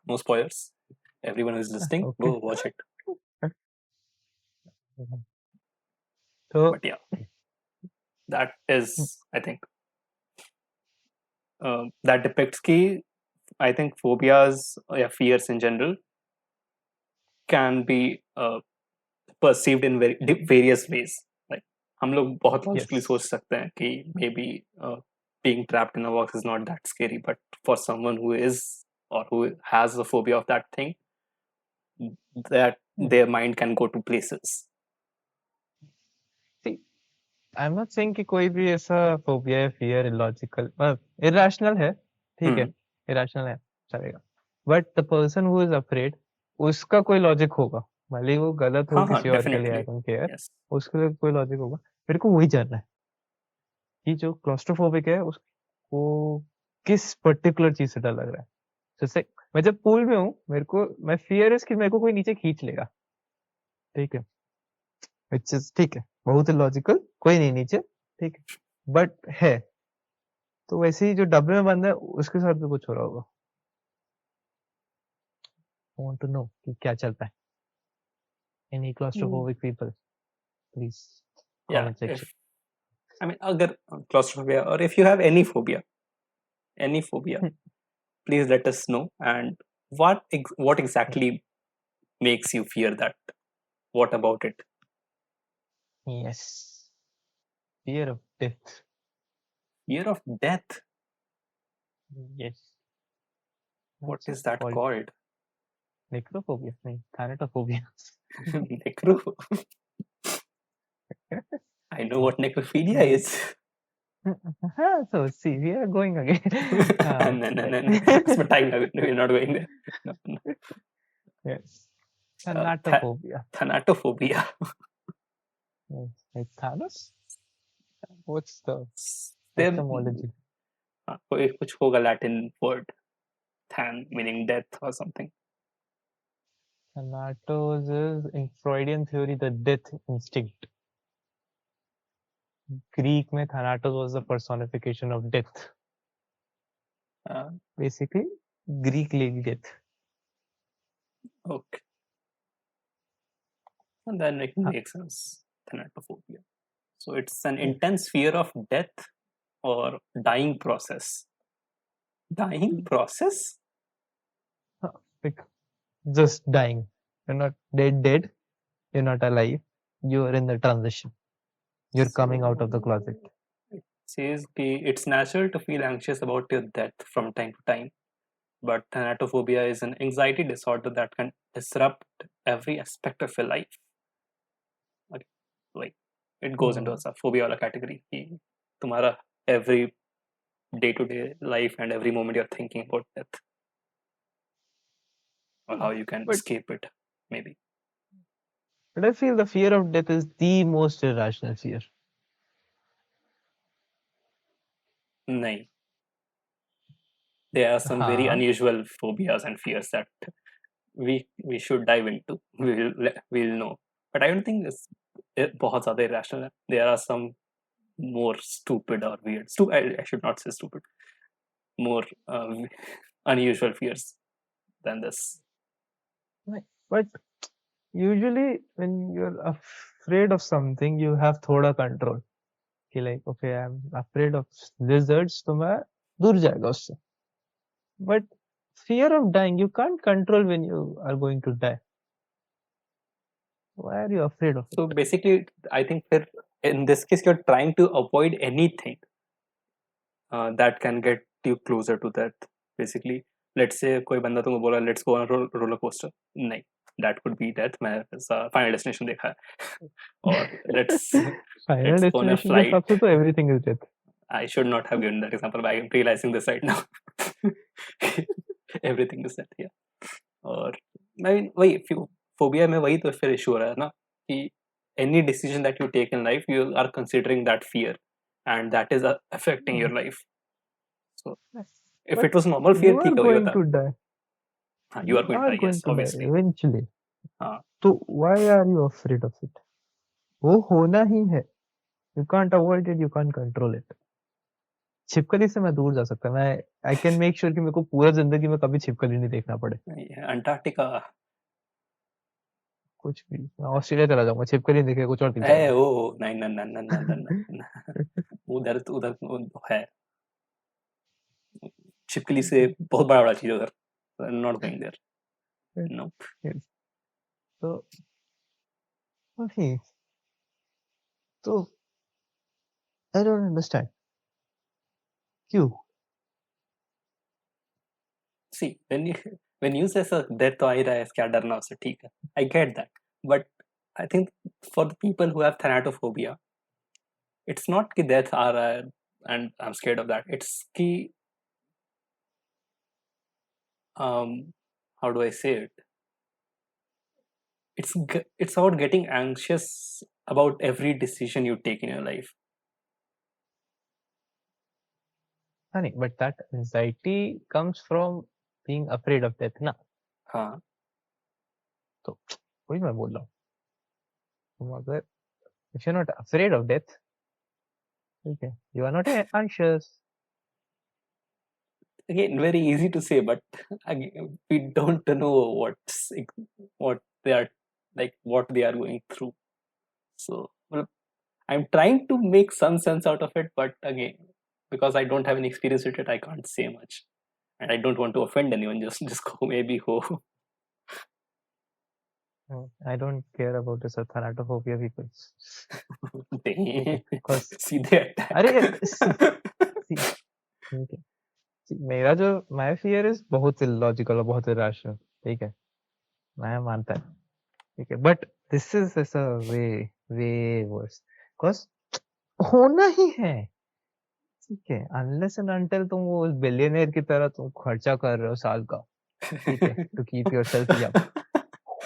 no spoilers. Everyone who's listening, go watch it. But yeah, that is, I think, that depicts ki, I think phobias or fears in general can be perceived in various ways. Like हम लोग बहुत logically सोच सकते हैं कि maybe being trapped in a box is not that scary, but for someone who is or who has a phobia of that thing, that their mind can go to places. See, I'm not saying कि कोई भी ऐसा phobia या fear illogical, irrational है, ठीक है, irrational है, चलेगा. But the person who is afraid, उसका कोई logic होगा, भले वो गलत हो किसी और के लिए, I don't care, उसके लिए कोई logic होगा. मेरे को वही जानना है कि जो claustrophobic है उसको किस particular चीज से डर लग रहा है. जैसे मैं जब पूल में हूँ, मैं fear is कि मेरे को कोई नीचे खींच लेगा, ठीक है, which is ठीक है, बहुत लॉजिकल, कोई नहीं नीचे, ठीक है, बट है तो वैसे ही जो डब्बे में बंद है उसके साथ भी कुछ हो रहा होगा. I want to know कि क्या चलता है. Any claustrophobic people, please comment section. I mean, अगर claustrophobia or if you have any phobia, please let us know. And what exactly makes you fear that? What about it? Yes, fear of death. Fear of death? Yes. What is that called? Necrophobia. नहीं, thanatophobia. Necro? I know what necrophilia is. So see, we are going again. No. It's my time. We're not going there. No. Yes. Thanatophobia. Thanatophobia. Like Thanos? What's the There etymology? कोई कुछ होगा Latin word. Than meaning death or something. Thanatos is, in Freudian theory, the death instinct. Greek में Thanatos was the personification of death. Basically, Greek lady death. Okay. And then it makes sense. Thanatophobia. So it's an intense fear of death or dying process. Dying process? Like just dying. You're not dead. You're not alive. You're in the transition. You're coming out of the closet. It says it's natural to feel anxious about your death from time to time. But thanatophobia is an anxiety disorder that can disrupt every aspect of your life. Like it goes into a phobia wala category. Tumhara every day-to-day life and every moment you're thinking about death. Or how you can escape it, maybe. But I feel the fear of death is the most irrational fear. No. There are some very unusual phobias and fears that we should dive into. We'll know. But I don't think it's बहुत ज़्यादा irrational. There are some more stupid or weird. I should not say stupid. More unusual fears than this. But usually when you're afraid of something, you have thoda control. Like, okay, I'm afraid of lizards, तो मैं दूर जाएगा उससे. But fear of dying, you can't control when you are going to die. Why are you afraid of it? So basically, I think in this case, you're trying to avoid anything that can get you closer to death. Basically, let's say कोई बंदा तुम्हें बोला let's go on a roller coaster. नहीं, that could be death. मैं Final Destination देखा है. Or let's Final go on a Destination के flight. हिसाब से तो everything is death. I should not have given that example, but I am realizing this right now. Everything is death, yeah. और I mean वही phobia में वही तो फिर issue हो रहा है ना कि any decision that you take in life, you are considering that fear, and that is affecting your life. So if it was normal fear, you are going to die. You are going to die, yes, obviously. Eventually. So why are you afraid of it? वो होना ही है. You can't avoid it. You can't control it. छिपकली से मैं दूर जा सकता मैं I can make sure कि मेरे को पूरा जिंदगी में कभी छिपकली नहीं देखना पड़े. अंटार्कटिका कुछ भी मैं ऑस्ट्रेलिया चला जाऊंगा छिपकली देखे कुछ और दिख जाएगा. ओ नहीं उधर है छिपकली से बहुत बड़ा चीज उधर. Not going there. Nope. Yes. So okay. So I don't understand. क्यों? See, when you say sir death तो आ ही रहा है क्या डरना उससे ठीक है. I get that, but I think for the people who have thanatophobia, it's not कि death आ रहा है and I'm scared of that. It's कि how do I say it? It's about getting anxious about every decision you take in your life. Honey, but that anxiety comes from being afraid of death, ना? हाँ. तो वही मैं बोल रहा हूँ. अगर if you're not afraid of death, okay, you are not anxious. Again, very easy to say, but again, we don't know what they are like, what they are going through. So well, I'm trying to make some sense out of it, but again, because I don't have any experience with it, I can't say much, and I don't want to offend anyone. Just go. I don't care about this thanatophobia people. Because सीधे attack. अरे मेरा जो my fear is बहुत illogical और बहुत irrational. ठीक है, मैं मानता है. ठीक है, but this is a way worse. Because होना ही है. ठीक है, unless and until तुम वो billionaire की तरह तुम खर्चा कर रहे हो साल का, ठीक है, to keep yourself young.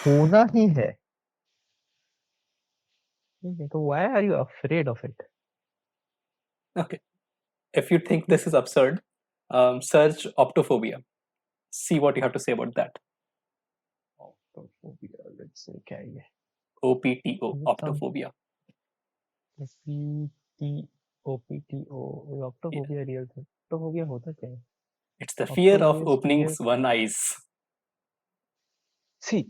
होना ही है, तो why are you afraid of it? Okay. If you think this is absurd, search optophobia. See what you have to say about that. Optophobia, let's say क्या है ये? OPTO, optophobia. OPTO, optophobia real thing. Optophobia होता क्या है? It's the fear of Optophobia is opening fear. one eyes. See,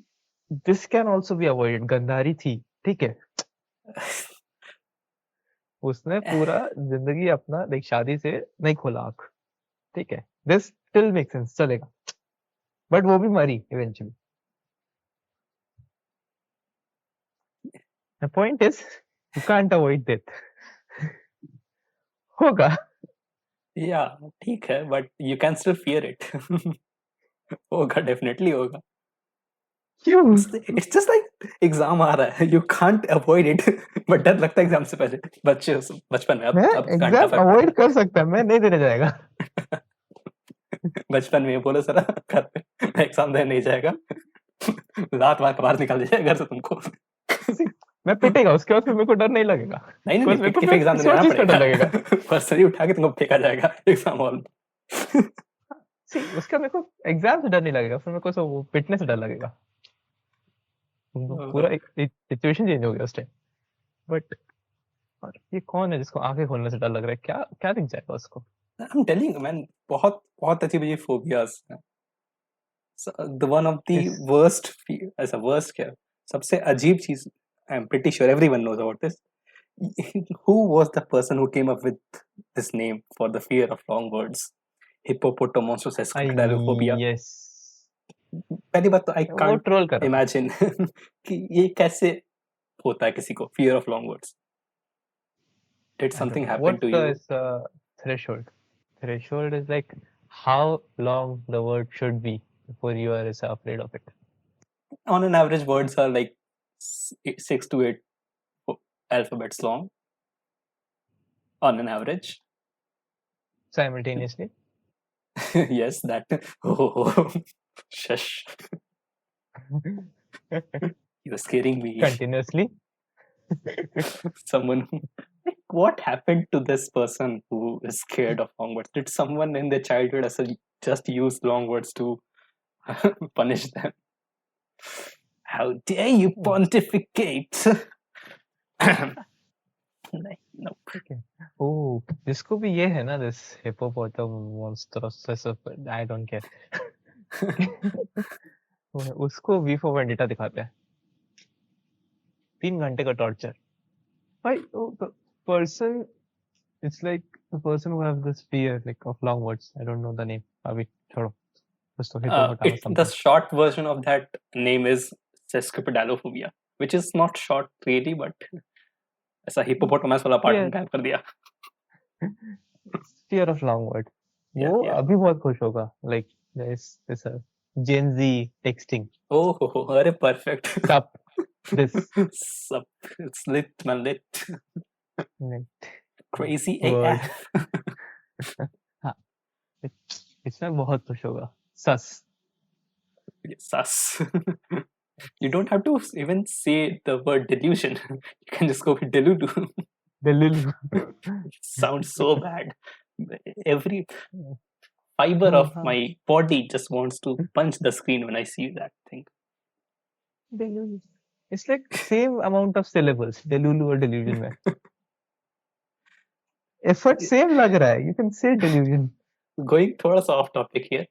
this can also be avoided. Gandhari थी, ठीक है, उसने पूरा जिंदगी अपना देख शादी से नहीं खोला आंख, ठीक है, दिस स्टिल मेक सेंस, चलेगा, बट वो भी मरी eventually. The point is you can't avoid death. होगा. Yeah, ठीक है, but you can still fear it. होगा, definitely होगा. क्यों? It's just like एग्जाम आ रहा है, you can't avoid it, but डर लगता है एग्जाम से पहले. बचपन में, मैं अब घंटा एग्जाम अवॉइड कर सकता है, मैं नहीं देने जाएगा. बचपन में बोलो सर घर पे एग्जाम देने नहीं जाएगा, रात मार के बाहर निकाल जाएगा घर से तुमको. मैं पिटेगा, उसके बाद फिर मेरे को डर नहीं लगेगा. नहीं नहीं, पिट के फिर एग्जाम देने आना पड़ेगा. पर्सनली उठा के तुमको फेंका जाएगा एग्जाम हॉल में. सी, उसका मेरे को एग्जाम से डर नहीं लगेगा, फिर मेरे को वो पिटने से डर लगेगा. पूरा एक सिचुएशन चेंज हो गया उस टाइम. बट ये कौन है जिसको आंखें खोलने से डर लग रहा है? क्या क्या दिख जाएगा उसको? I'm telling you, man, बहुत बहुत अजीब अजीब फोबियाज हैं. The one of the worst, ऐसा worst क्या, सबसे अजीब चीज, I'm pretty sure everyone knows about this. Who was the person who came up with this name for the fear of long words? Hippopotamosesquipedalophobia. Yes, पहली बात तो I वो can't troll कर रहा था. imagine कि ये कैसे होता है किसी को fear of long words. Did something happen to you? What is threshold? Threshold is like how long the word should be before you are afraid of it. On an average, words are like 6 to 8 alphabets long. On an average. Simultaneously. Yes, that. Oh, shush. You're scaring me. Continuously. Someone. What happened to this person who is scared of long words? Did someone in their childhood just use long words to punish them? How dare you pontificate? No. Okay. Oh, जिसको भी ये है ना, this hippopotamus, I don't care. उसको V for Vendetta दिखाते हैं. 3 घंटे का टॉर्चर. भाई, the person, it's like the person who has this fear like of long words. I don't know the name. अभी छोड़ो. The short version of that name is sesquipedalophobia, which is not short really, but ऐसा hippopotamus वाला part गायब कर दिया. Fear of long word. वो अभी बहुत खुश होगा. Like there's a Gen Z texting. Oh, अरे perfect. Sup. This. Sup. It's lit, man, lit. Crazy word. AF. हाँ. इसमें बहुत खुश होगा. Sus. Sus. You don't have to even say the word delusion. You can just go with delulu. Delulu. Sounds so bad. Every fiber of my body just wants to punch the screen when I see that thing. Delulu. It's like same amount of syllables. Delulu or delusion में. Effort same लग रहा है. You can say delusion. Going थोड़ा सा off topic here.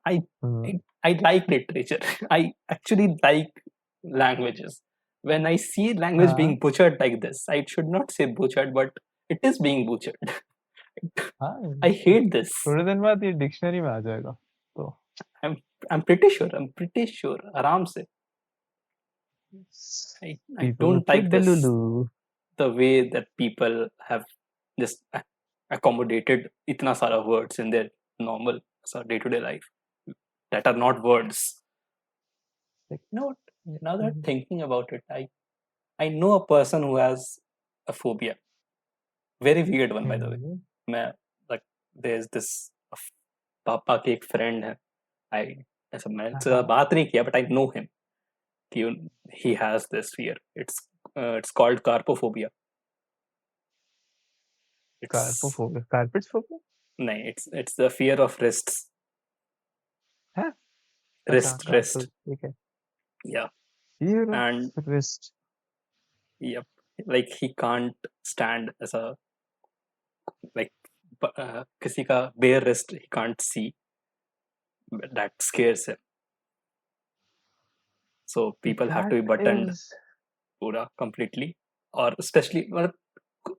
I like literature. I actually like languages. When I see language being butchered like this, I should not say butchered, but it is being butchered. I hate this. थोड़े दिन बाद ये dictionary में आ जाएगा. तो I'm pretty sure. आराम से. I don't like this. The way that people have just accommodated इतना सारा words in their normal day-to-day life that are not words. Like, you know what? Now that I'm thinking about it, I know a person who has a phobia. Very weird one, by the way. There's this पापा के एक friend है. मैंने बात नहीं किया, but I know him. he has this fear. It's called carpophobia. It's Carpophobia. Carpets phobia? no, it's the fear of wrists. Huh? अच्छा, Wrist. ठीक है. Yeah. Fear And of wrist. yep, like he can't stand as a like किसी का bare wrist he can't see. That scares him. So people have to be That buttoned is. पूरा completely, or especially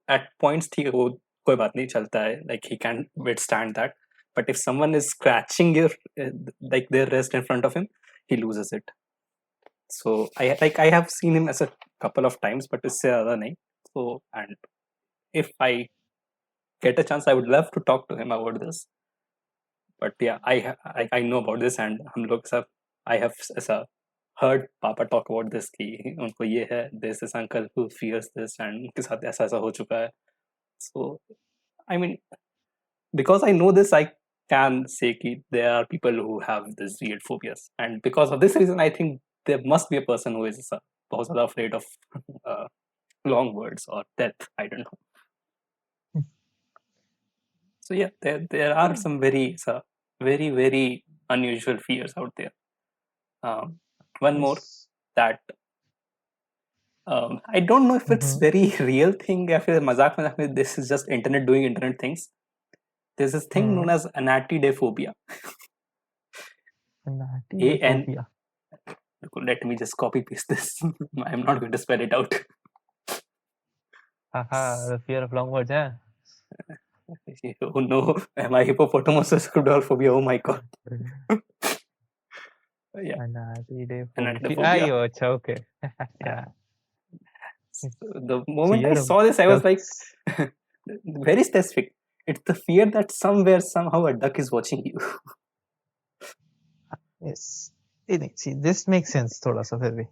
at points ठीक है वो कोई बात नहीं चलता है, like he can withstand that. But if someone is scratching like their wrist in front of him, he loses it. So I have seen him as a couple of times, but इससे ज़्यादा नहीं. So and if I get a chance, I would love to talk to him about this. But yeah, I know about this, and हम लोग सब I have ऐसा heard Papa talk about this कि उनको ये है, there's this uncle who fears this, and उनके साथ ऐसा ऐसा हो चुका है. So I mean, because I know this, I can say that there are people who have these weird phobias, and because of this reason, I think there must be a person who is बहुत ज़्यादा afraid of long words or death. I don't know. So yeah, there are some very very unusual fears out there. One more that I don't know if it's very real thing. या फिर मजाक मजाक में this is just internet doing internet things. There's this thing known as anatidaphobia. Anatidaphobia. Let me just copy paste this. I'm not going to spell it out. Haha, the fear of long words, huh? Oh no, am I hippopotamus phobia? Oh my god. Yeah. Anatidaphobia. Oh, अच्छा, okay. Yeah. The moment I saw this, I was like, very specific. It's the fear that somewhere, somehow, a duck is watching you. Yes. See, this makes sense, थोड़ा सा फिर भी.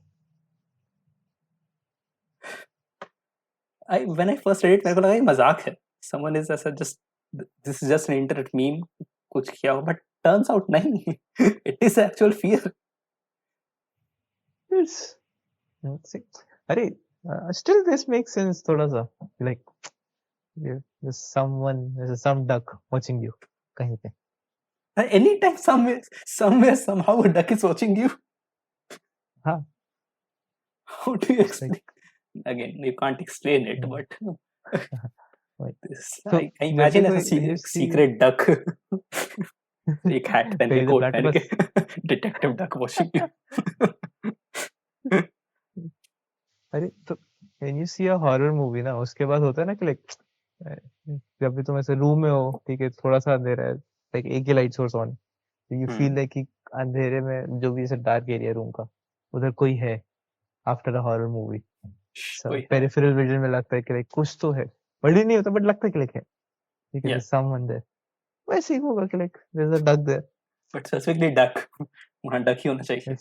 When I first read it, मेरे को लगा ये मजाक है. Someone is ऐसा just, this is just an internet meme, कुछ किया हो, but turns out नहीं. It is actual fear. Yes. See, अरे, still this makes sense थोड़ा सा. Like, there's some duck watching you कहीं पे. Anytime, somewhere, somehow, a duck is watching you. हाँ. How do you explain? Again, you can't explain it, but this, So, I imagine जैसे as a कोई secret duck. एक hat पहन के, coat पहन के, detective duck watching you. अरे तो when you see a horror movie ना, उसके बाद होता है ना कि like जब भी तुम ऐसे रूम में हो, ठीक है, थोड़ा सा अंधेरा है, like एक ही light source on, you feel like कि अंधेरे में जो भी ऐसे डार्क एरिया रूम का, उधर कोई है. After a horror movie, peripheral vision में लगता है कि like कुछ तो है, बड़ी नहीं होता बट लगता है कि like है, ठीक है, there's someone there. वैसे ही होगा कि like there's a duck there. But specifically duck, वहाँ duck ही होना चाहिए.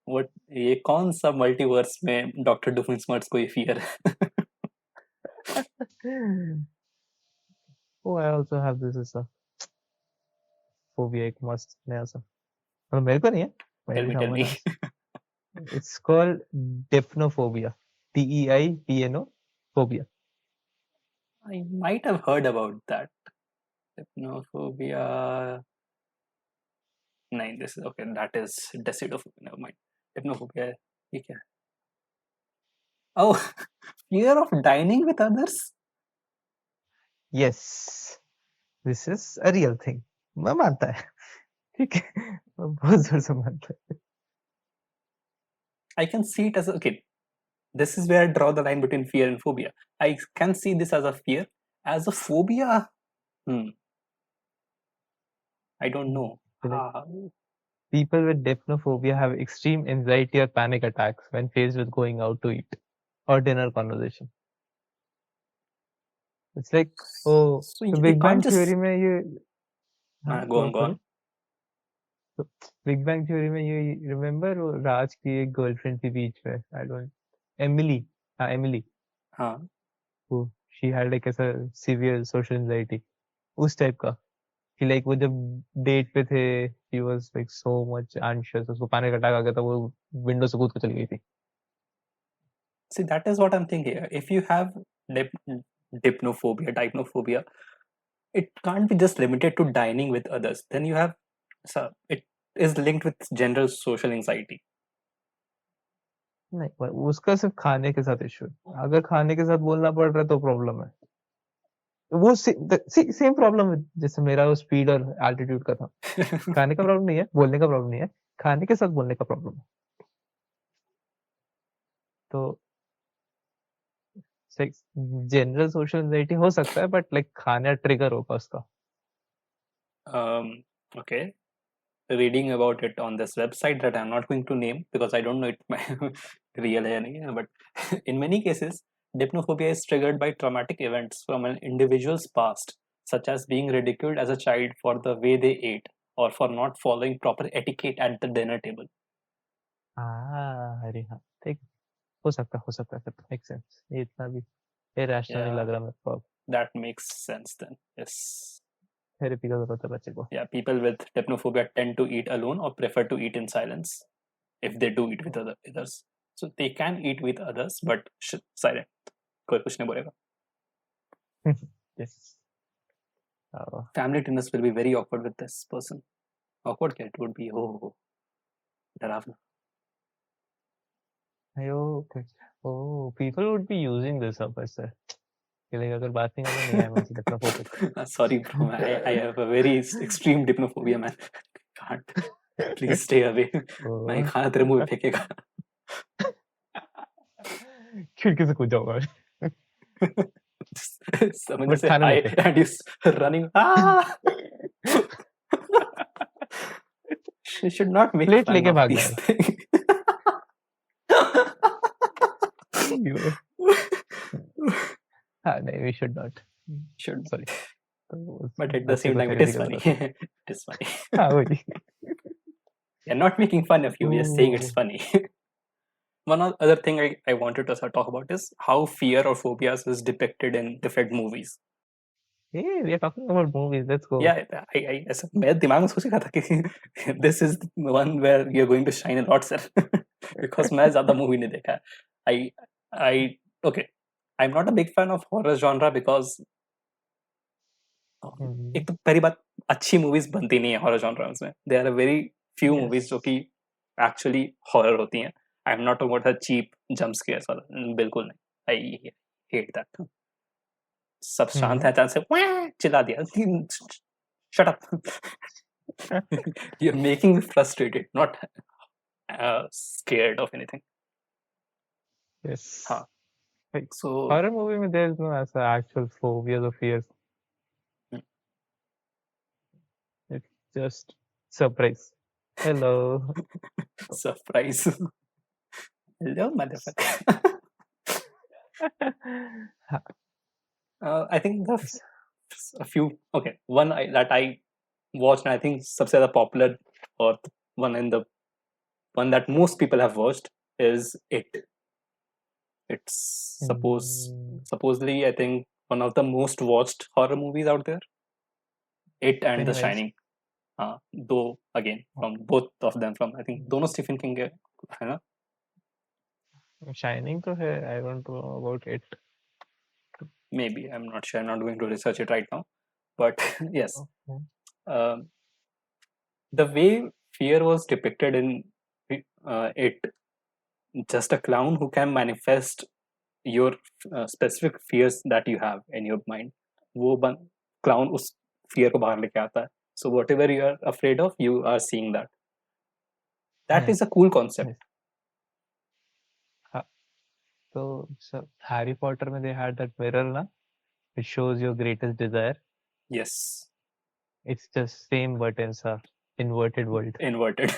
What, ये कौन सा मल्टीवर्स में डॉक्टर डूफिंसमर्ट्स को ये फियर है? Oh, I also have this as a phobia, एक मस्त नया सा, और मेरे को नहीं है, Tell me. It's called deipnophobia. DEIPNO phobia. I might have heard about that. Deipnophobia. No, this is okay. That is decidophobia. Never mind. Deipnophobia. ये क्या है? Oh, fear of dining with others. Yes, this is a real thing. मैं मानता है, ठीक है, बहुत जोर से मानता है. I can see it as okay. This is where I draw the line between fear and phobia. I can see this as a fear. As a phobia, I don't know. People with deipnophobia have extreme anxiety or panic attacks when faced with going out to eat or dinner conversation. It's like, oh, so the Big Bang Theory में ये, go on. So, Big Bang Theory में you remember वो राज की एक girlfriend थी बीच में, I don't, Emily. हाँ. Who she had like ऐसा severe social anxiety, उस टाइप का. कि लाइक वो जब डेट पे थे he was like so much anxious, उसको पैनिक अटैक आ गया था, वो विंडो से कूद के चली गई थी. See, that is what I'm thinking here. If you have dipnophobia, dipnophobia, it can't be just limited to dining with others. Then you have, so it is linked with general social anxiety. नहीं, उसका सिर्फ खाने के साथ issue है. अगर खाने के साथ बोलना पड़ रहा है तो प्रॉब्लम है. वो सेम प्रॉब्लम है जैसे मेरा वो स्पीड और एल्टीट्यूड का था. खाने का प्रॉब्लम नहीं है, बोलने का प्रॉब्लम नहीं है, खाने के साथ बोलने का प्रॉब्लम है. तो जनरल सोशल एंजाइटी हो सकता है, बट लाइक खाना ट्रिगर होगा उसका. Okay, reading about it on this website that I'm not going to name because I don't know it real hai nahi hai, but in many cases dipnophobia is triggered by traumatic events from an individual's past, such as being ridiculed as a child for the way they ate or for not following proper etiquette at the dinner table. अरे हाँ, ठीक, हो सकता है, फिर make sense. ये इतना भी इरेशनल नहीं लग रहा मेरे को. That makes sense then. Yes. Therapy का जरूरत है बच्चे को. Yeah, people with dipnophobia tend to eat alone or prefer to eat in silence if they do eat with others. So they can eat with others, but silent. कोई कुछ नहीं बोलेगा. Yes. Family dinners will be very awkward with this person. Awkward क्या? It would be डरावना. People would be using this up as a like अगर बात नहीं करना नहीं है मुझे dipnophobic. Sorry bro, I have a very extreme dipnophobia man. Can't. Please stay away. मैं खाना तेरे मुंह में फेंकेगा. खिड़की से कूद जाऊंगा. समझ से hi and you running. Ah! You should not make plate fun लेके of भाग these things. हाँ नहीं, we should not. Should. Sorry. But at the same time, it is funny. It is funny. हाँ वही. You're not making fun of you. You're saying it's funny. One other thing I wanted to talk about is how fear or phobias is depicted in different movies. Hey, we are talking about movies. Let's go. Yeah, मैं दिमाग में सोच रहा था कि this is one where you're going to shine a lot, sir. Because मैं ज़्यादा movie नहीं देखा है. Okay, I'm not a big fan of horror genre because एक तो पहली बात अच्छी movies बनती नहीं है horror genre में. There are very few movies जो कि actually horror होती हैं. I'm not talking about the cheap jump scares वाला. बिल्कुल नहीं. I hate that. सब शांत है, अचानक से चिल्ला दिया. Shut up. You're making me frustrated, not scared of anything. Yes. हाँ. Like, so horror movie में there is no as actual phobias or fears. It's just surprise. Hello. Surprise. Hello, motherfucker. I think a few. Okay, one that I watched, and I think सबसे ज़्यादा popular or one that most people have watched is It. It's supposedly I think one of the most watched horror movies out there. It and The Shining. Though again from both of them from I think दोनों Stephen King के है ना? Shining तो है. I don't know about It. Maybe, I'm not sure. I'm not going to research it right now. But yes, the way fear was depicted in It, just a clown who can manifest your specific fears that you have in your mind. वो clown उस fear को बाहर लेके आता है. So whatever you are afraid of, you are seeing that. That is a cool concept. So Harry Potter में they had that mirror ना, it shows your greatest desire. Yes. It's just same but in a inverted world. Inverted.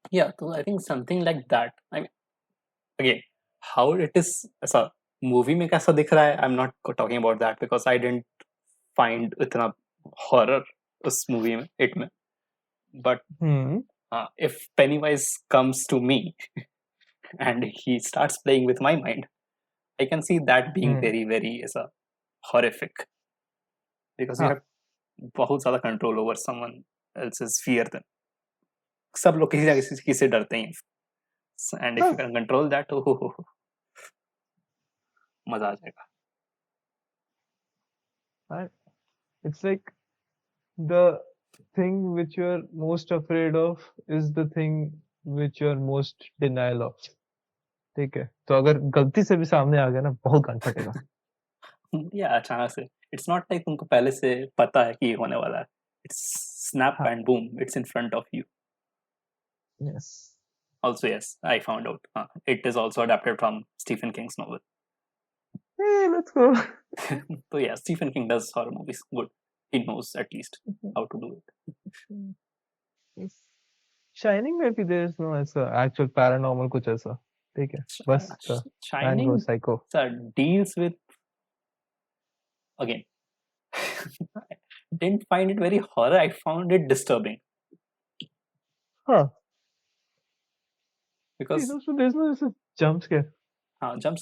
Yeah, so I think something like that. I mean, again, how it is ऐसा movie में कैसा दिख रहा है, I'm not talking about that because I didn't find इतना horror उस movie में, It में. But if Pennywise comes to me and he starts playing with my mind, I can see that being very, very horrific. Because you have बहुत ज्यादा control over someone else's fear then. सब लोग किसी ना किसी से डरते हैं, and if you can control that, ओहो मजा आ जाएगा. It's like the thing which you're most afraid of is the thing which you're most denial of. ठीक है, तो अगर गलती से भी सामने आ गया ना, बहुत गांड फटेगा. या अचानक से, इट्स नॉट लाइक तुमको पहले से पता है कि ये होने वाला है. It's snap and boom, it's in front of you. Yes. Also, yes, I found out. It is also adapted from Stephen King's novel. Hey, let's go. So yeah, Stephen King does horror movies good. He knows at least how to do it. Yes. Shining में भी there is no ऐसा actual paranormal कुछ ऐसा, ठीक है, बस the man Shining goes psycho. deals with, again, didn't find it very horror. I found it disturbing. Huh. Because there's no ऐसा jump scare. हाँ, jumps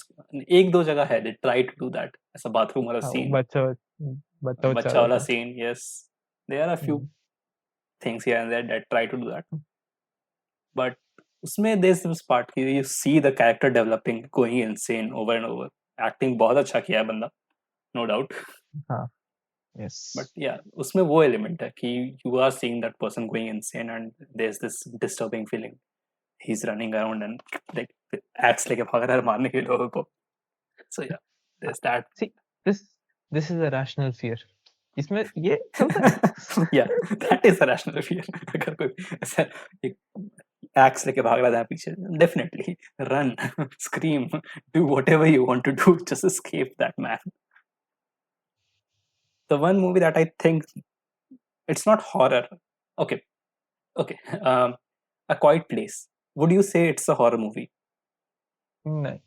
एक दो जगह है, they try to do that. ऐसा bathroom वाला scene, बच्चा वाला scene, yes, there are a few things here and there that try to do that, but उसमें there's this part कि you see the character developing, going insane over and over. Acting बहुत अच्छा किया है बंदा, no doubt. हाँ. Yes. But yeah, उसमें वो element है कि you are seeing that person going insane and there's this disturbing feeling. He's running around and like axe लेके भाग रहा है मारने के लोगों को. So yeah, there's that. See, this is a rational fear. इसमें ये चलता है. Yeah, that is a rational fear. अगर कोई ऐसा axe लेके भाग रहा है पीछे, definitely run, scream, do whatever you want to do, just escape that man. The one movie that I think it's not horror. Okay. A Quiet Place. Would you say it's a horror movie? No.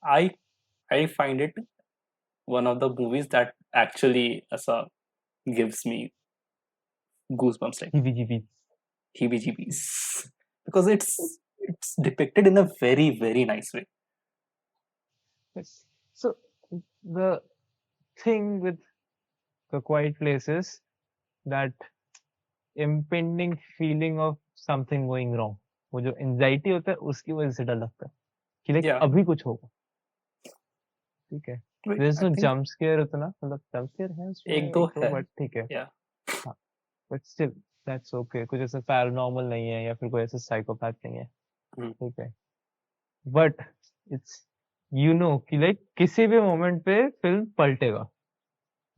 I find it one of the movies that actually gives me goosebumps, like heebie-jeebies, because it's depicted in a very, very nice way. Yes. So the thing with the Quiet Place is that impending feeling of something going wrong. वो जो anxiety होता है उसकी वजह से डर लगता है कि like अभी कुछ होगा. ठीक है. There's no jump scare उतना, मतलब jump scare है उसमें एक दो है, but ठीक है. Yeah. हाँ. But still that's okay. कुछ ऐसा paranormal नहीं है या फिर कोई ऐसा psychopath नहीं है. ठीक है. But it's कि like किसी भी moment पे film पलटेगा.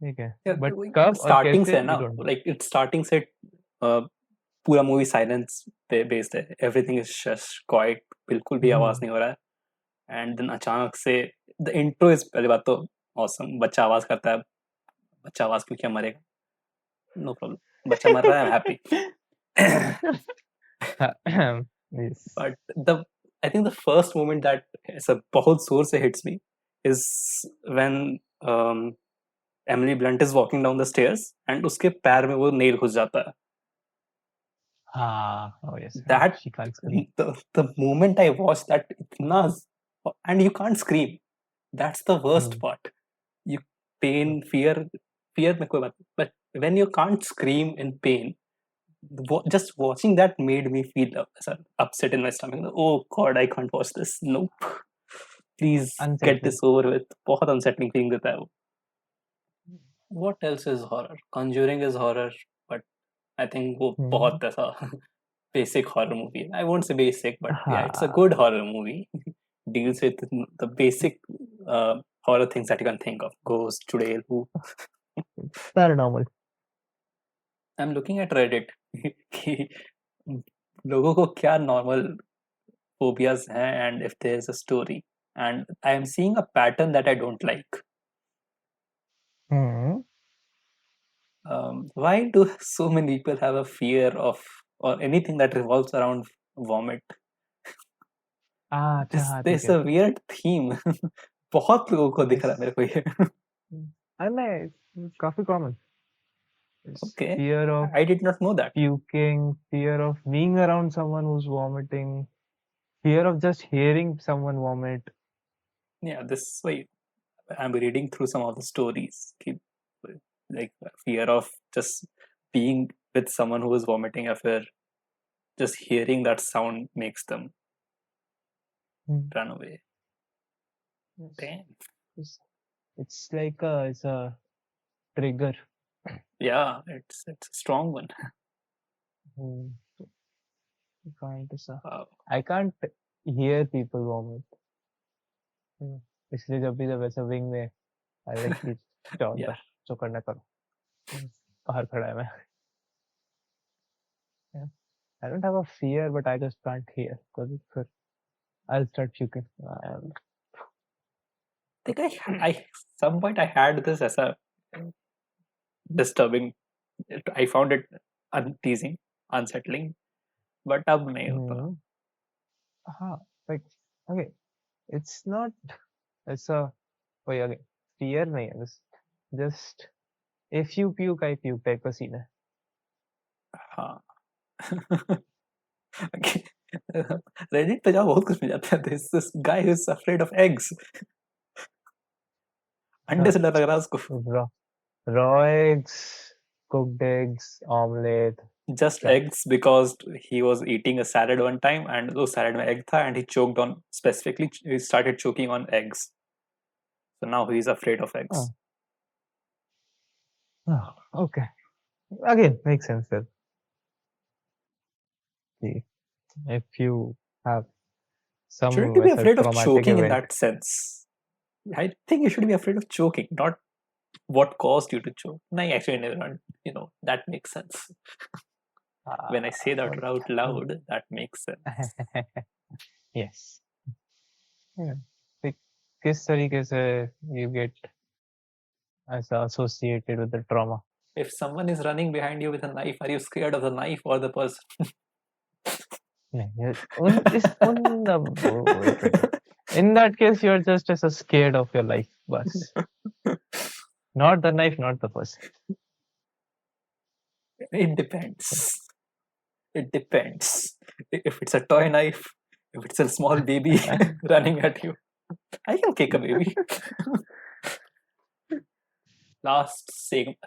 ठीक है. But कब और कैसे से ना, like it's starting से पूरा मूवी साइलेंस पे बेस्ड है. एवरीथिंग इज जस्ट क्वाइट, बिल्कुल भी आवाज नहीं हो रहा है. एंड देन अचानक से द इंट्रो इज, पहली बात तो ऑसम. बच्चा आवाज करता है, बच्चा आवाज क्यों क्या मरेगा, नो प्रॉब्लम, बच्चा मर रहा है, I happy. But the I think the first moment that ऐसा बहुत जोर से hits me is when Emily Blunt is walking down the stairs and उसके पैर में वो नेल घुस जाता है. Oh yes. That she can't scream. The moment I watched that, and you can't scream. That's the worst part. You pain, fear में कोई बात नहीं, but when you can't scream in pain, just watching that made me feel upset in my stomach. Oh God, I can't watch this. Nope. Please get this over with. बहुत unsettling feeling देता है वो. What else is horror? Conjuring is horror, but I think वो बहुत ऐसा basic horror movie. I won't say basic, but yeah, it's a good horror movie. Deals with the basic horror things that you can think of. Ghost, chudel, who. Paranormal. I'm looking at Reddit. लोगों को क्या normal phobias हैं, and if there's a story. And I am seeing a pattern that I don't like. Why do so many people have a fear of or anything that revolves around vomit? There's a weird theme. बहुत लोगों को दिख रहा है मेरे को ये. नहीं, काफी common. Okay. Fear of I did not know that. Puking, fear of being around someone who's vomiting, fear of just hearing someone vomit. Yeah, this way I'm reading through some of the stories. like fear of just being with someone who is vomiting after just hearing that sound makes them run away. Yes. Damn. It's like it's a trigger. Yeah, it's a strong one. I can't hear people vomit. इसलिए जब भी जब ऐसा wing में I like कि जाओ अंदर जो करना करो बाहर खड़ा है मैं. I don't have a fear, but I just can't hear because I'll start puking. I think I some point I had this as a disturbing. I found it unteasing, unsettling, but अब नहीं होता. हाँ, like okay, it's not. It's a wait again. Fear नहीं है. Just if you puke, I puke type का scene है. हाँ. Reddit पे जाओ बहुत कुछ मिल जाता है. There's this guy who's afraid of eggs. अंडे से डर लग रहा है उसको. Raw eggs, cooked eggs, omelette. Just eggs because he was eating a salad one time and वो salad में egg था and he choked on specifically he started choking on eggs. So now he's afraid of eggs. Oh, okay. Again, makes sense then. See, if you have some shouldn't you be afraid of choking event. in that sense? I think you should be afraid of choking, not what caused you to choke. No, actually, never mind. You know, that makes sense. When I say that out loud, that makes sense. Yes. Yeah. किस तरीके से you get associated with the trauma? If someone is running behind you with a knife, are you scared of the knife or the person? In that case, you're just as scared of your life, bus. Not the knife, not the person. It depends. It depends. If it's a toy knife, if it's a small baby running at you, I can kick a baby. Last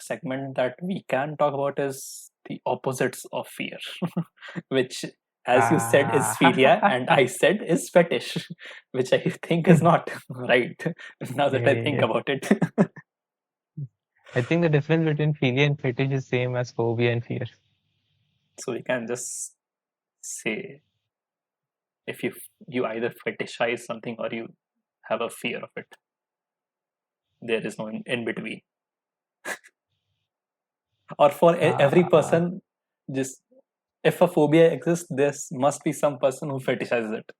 segment that we can talk about is the opposites of fear, which, as you said, is philia, and I said is fetish, which I think is not right. Now that I think about it. I think the difference between philia and fetish is same as phobia and fear. So we can just say if you either fetishize something or you have a fear of it. There is no in between. Or for every person, just if a phobia exists, there must be some person who fetishizes it.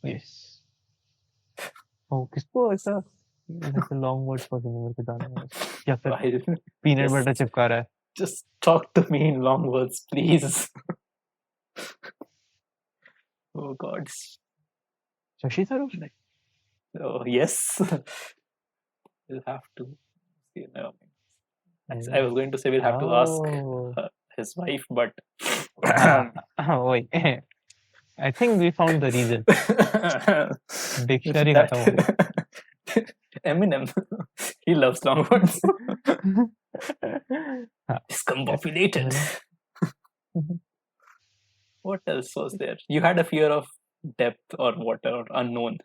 Yes. Oh, किसको ऐसा long words possible मेरे को जानना है. या फिर peanut butter चिपका रहा है. Just talk to me in long words, please. Oh God. Shashi Tharoor? Oh yes. We'll have to. No. I was going to say we'll have to ask his wife, but. Wait. I think we found the reason. Dictionary खत्म हो गया. Eminem. He loves long words. Discombobulated. What else was there? You had a fear of depth or water or unknown.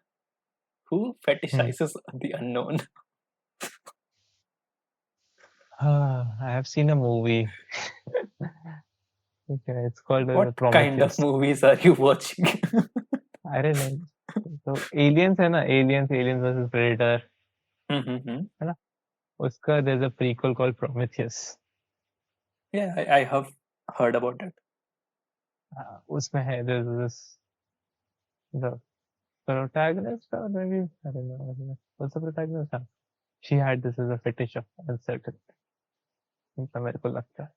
Who fetishizes the unknown? I have seen a movie. Okay, it's called What Prometheus. kind of movies are you watching? I don't know. So aliens है ना, aliens versus predator. है ना? उसका there's a prequel called Prometheus. Yeah, I have heard about it. उसमें है there's this the protagonist or maybe I don't know what's the protagonist. She had this as a fetish of uncertainty. तो मेरे को लगता है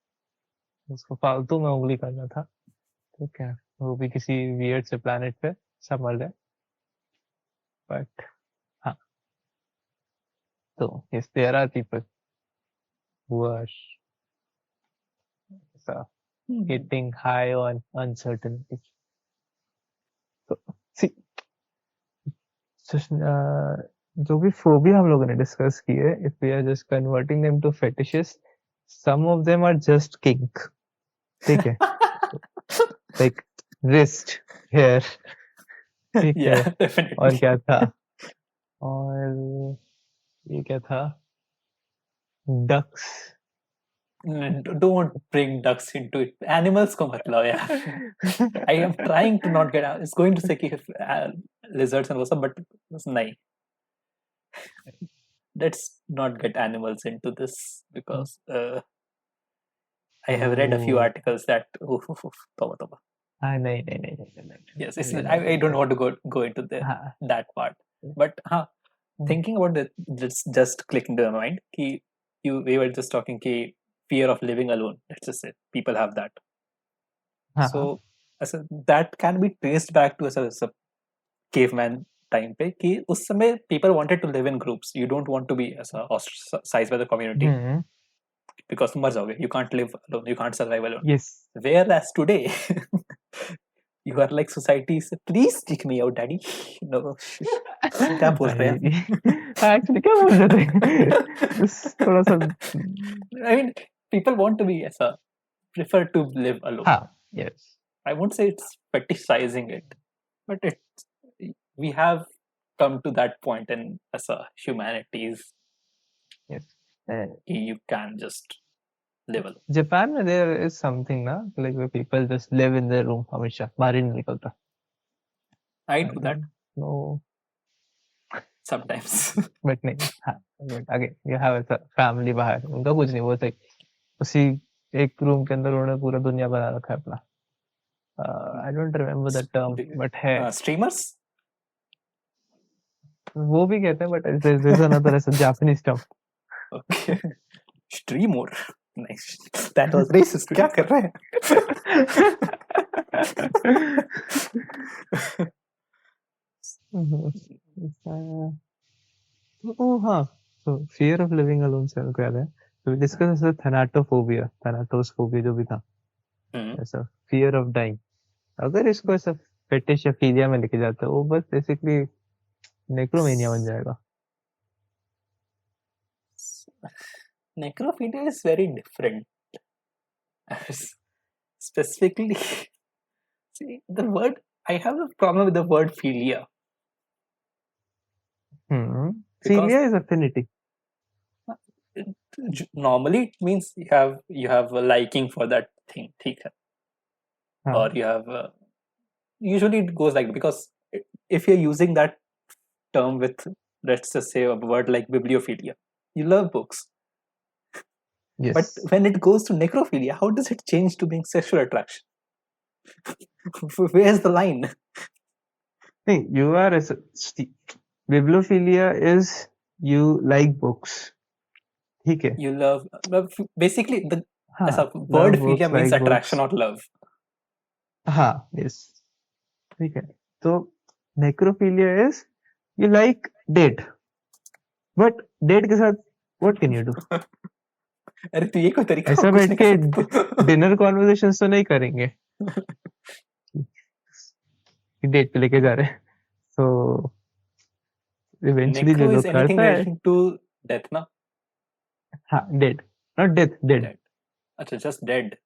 उसको फालतू में उंगली करना था. तो क्या वो भी किसी weird से planet पे सब मर गए. But हाँ, so yes, there are people who are getting high on uncertainty. So see, जो भी फोबिया हम लोगों ने डिस्कस किए, if we are just converting them to fetishes, some of them are just kink. ठीक है, like wrist, hair. ठीक है, Yeah, definitely. और क्या था, और ये क्या था, ducks. Don't bring ducks into it. Animals को मत लाओ यार. I am trying to not get out. It's going to say कि lizards and वो सब, but नहीं. Let's not get animals into this because I have read a few Oh. articles that तौबा. नहीं. Yes, I don't want to go into हाँ. that part. But thinking about that, just clicked into my mind कि we were just talking कि fear of living alone. Let's just say people have that. हाँ. So that can be traced back to as a caveman time पे कि उस समय people wanted to live in groups. You don't want to be as a ostracized by the community because तुम मर जाओगे. You can't live alone. You can't survive alone. Yes. Whereas today, you are like society says, please kick me out, daddy. No, क्या बोल रहे हैं? Actually क्या बोल रहे थे? बस थोड़ा सा. I mean, people want to be as a prefer to live alone. हाँ. Yes. I won't say it's fetishizing it, but we have come to that point in as a humanities. Yes. You can just live alone. Japan में there is something ना, like where people just live in their room हमेशा, बाहर ही नहीं निकलता. I do that No. sometimes. But नहीं. हाँ. But again, you have a family बाहर, उनका कुछ नहीं, वो तो उसी एक रूम के अंदर उन्होंने पूरा दुनिया बना रखा है अपना. I don't remember the term, but है. Streamers? वो भी कहते हैं, but there's another as a Japanese term. Okay. Streamer. Nice. That was racist. क्या कर रहे हैं? Oh हाँ. So fear of living alone से क्या है? So we discussed the thanatophobia, thanatosphobia जो भी था. ऐसा fear of dying. अगर इसको ऐसा फेटिश या फीलिया में लेके जाता है, वो बस बेसिकली नेक्रोमेनिया बन जाएगा. Necrophilia is very different. Specifically, see, the word, I have a problem with the word philia. Philia is affinity. Normally it means you have a liking for that thing, ठीक है? Or you have usually it goes like, because if you're using that term with, let's just say, a word like bibliophilia, you love books. Yes. But when it goes to necrophilia, how does it change to being sexual attraction? Where's the line? Hey, you are bibliophilia is you like books. ठीक है. You love, basically the word philia means attraction or love. हाँ, yes. ठीक है. तो necrophilia is you like dead, but dead के साथ what can you do? अरे तो ये कोई तरीका ऐसा बैठ के डिनर कॉन्वर्सेशंस तो नहीं करेंगे डेट पे लेके जा रहे हैं. So eventually जो लोग करता है to death ना. हाँ, dead, not death, dead. अच्छा, just dead.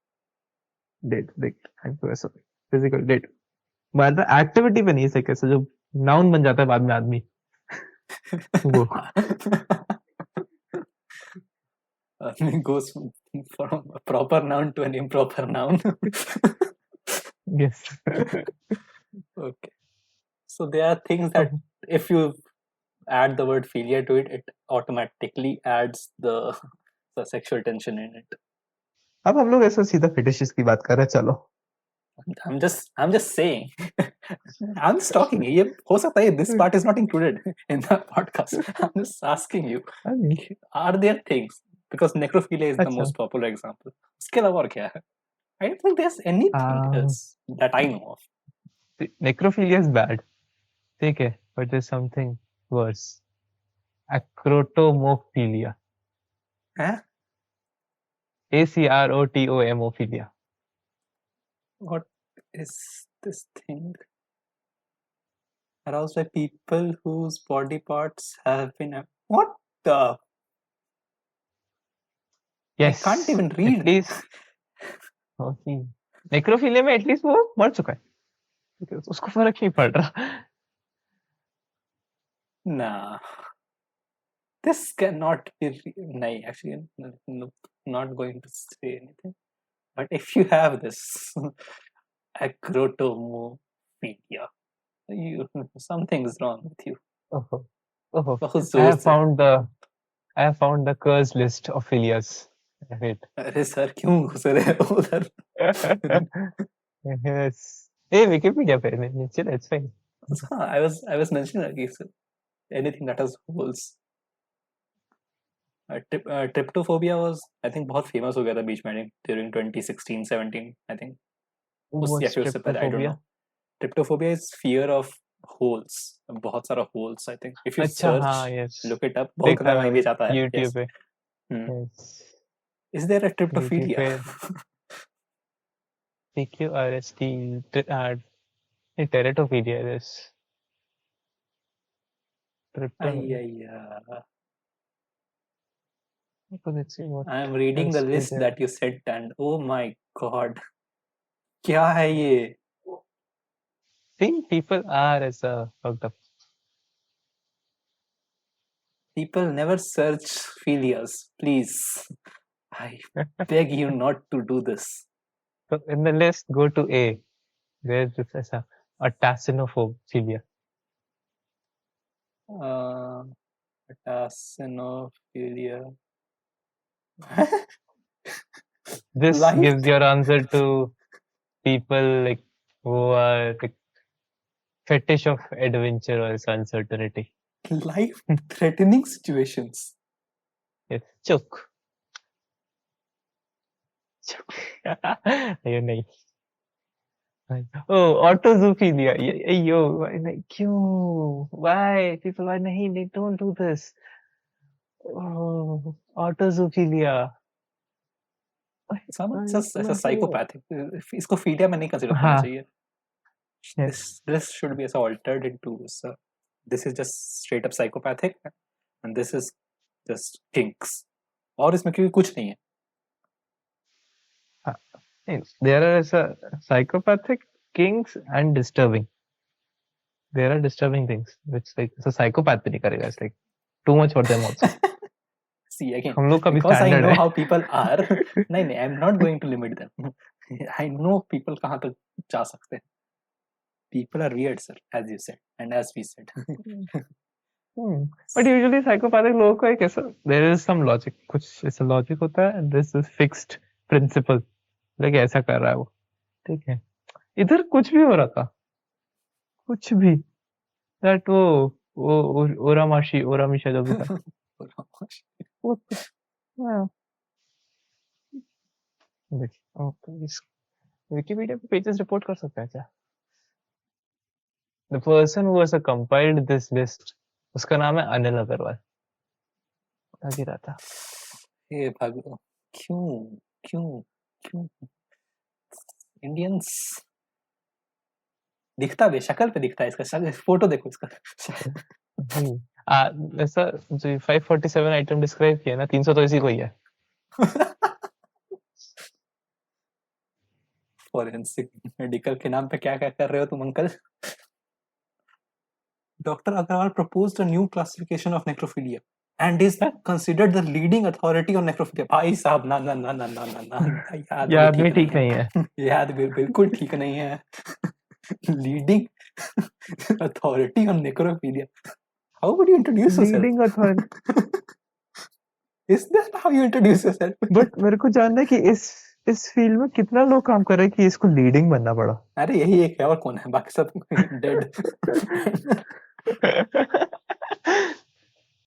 ऐसा physical dead. बाद में एक्टिविटी पे नहीं है, कैसे जो नाउन बन जाता है बाद में आदमी वो goes from a proper noun to an improper noun. Yes. Okay. So there are things that if you add the word philia to it, it automatically adds the sexual tension in it. अब हम लोग ऐसा सीधा fetishes की बात कर रहे हैं. चलो. I'm just saying. I'm just talking. ये हो सकता है this part is not included in the podcast. I'm just asking you. Are there things, because necrophilia is the most popular example. उसके अलावा और क्या है? I don't think there's anything else that I know of. Necrophilia is bad. ठीक है, but there's something worse. Acrotomophilia. Huh? Acrotophilia. What is this thing? aroused by people whose body parts have been. What the? Yes. I can't even read. At least necrophilia में at least वो मर चुका है, उसको फर्क नहीं पड़ रहा. Nah. This cannot be. No, actually, no, not going to say anything. But if you have this acrotomophilia, something's wrong with you. Oh, बहुत I जोर have से. found the cursed list of philias. Wait. अरे sir क्यों घुस रहे हो उधर? Yes. Hey, Wikipedia पे नीचे it's fine. I was mentioning that anything that has holes. Tryptophobia was, I think, बहुत famous हो गया था बीच में during 2016-17, I think. उस या फिर उससे पहले, I don't know. Tryptophobia is fear of holes. बहुत सारा holes, I think. If you search, हाँ, yes. look it up, बहुत खतरनाक में भी जाता है. YouTube पे. Yes. Is there a tryptophilia? TQRST, teratophilia is. Let's see what I am reading the list that you sent and oh my god. क्या है ये? think people are as fucked up. People never search philias, please. I beg you not to do this. So in the list, go to A. There's this as a tassinophilia. Tassinophilia. This gives your answer to people like who are like fetish of adventure or uncertainty. Life-threatening situations. Yes, choke. ये नहीं. Oh, autozoophilia. Yo, क्यों? Why? People, why नहीं? They don't do this. Oh, autozoophilia. Someone just as a psychopathic. इसको philia में नहीं consider करना चाहिए. This should be altered into this is just straight up psychopathic and this is just kinks. और इसमें क्योंकि कुछ नहीं है. There are psychopathic, kinks and disturbing. There are disturbing things which like so psychopath भी नहीं करेगा. It's like too much for them also. See again, हम लोग का भी because I standard know है. how people are. नहीं, I'm not going to limit them. I know people कहाँ तक जा सकते हैं. People are weird, sir, as you said and as we said. But usually psychopathic लोगों को एक ऐसा there is some logic, कुछ ऐसा logic होता है and this is fixed principle. like ऐसा कर रहा है वो, ठीक है. इधर कुछ भी हो रहा था, कुछ भी. That वो ओरामिशा जो भी था. Wikipedia पे pages report कर सकता है क्या? The person who has compiled this list, उसका नाम है अनिल अग्रवाल. लग रहा था. हे भगवान, क्यों इंडियंस दिखता भी शक्ल पे दिखता है इसका. फोटो देखो इसका. ऐसा जो 547 आइटम डिस्क्राइब किया ना, 300 तो इसी को ही है. फॉरेंसिक मेडिकल के नाम पे क्या कर रहे हो तुम uncle? Dr. Agarwal proposed a new classification of necrophilia and is considered the leading authority on necrophilia. भाई साहब ना याद भी ठीक नहीं है. याद बिल्कुल ठीक नहीं है. Leading authority on necrophilia. How would you introduce yourself? Leading authority. Is that how you introduce yourself? But मेरे को जानना है कि इस फील्ड में कितना लोग काम कर रहे हैं कि इसको लीडिंग बनना पड़ा. अरे यही एक है और कौन है, बाकी सब dead.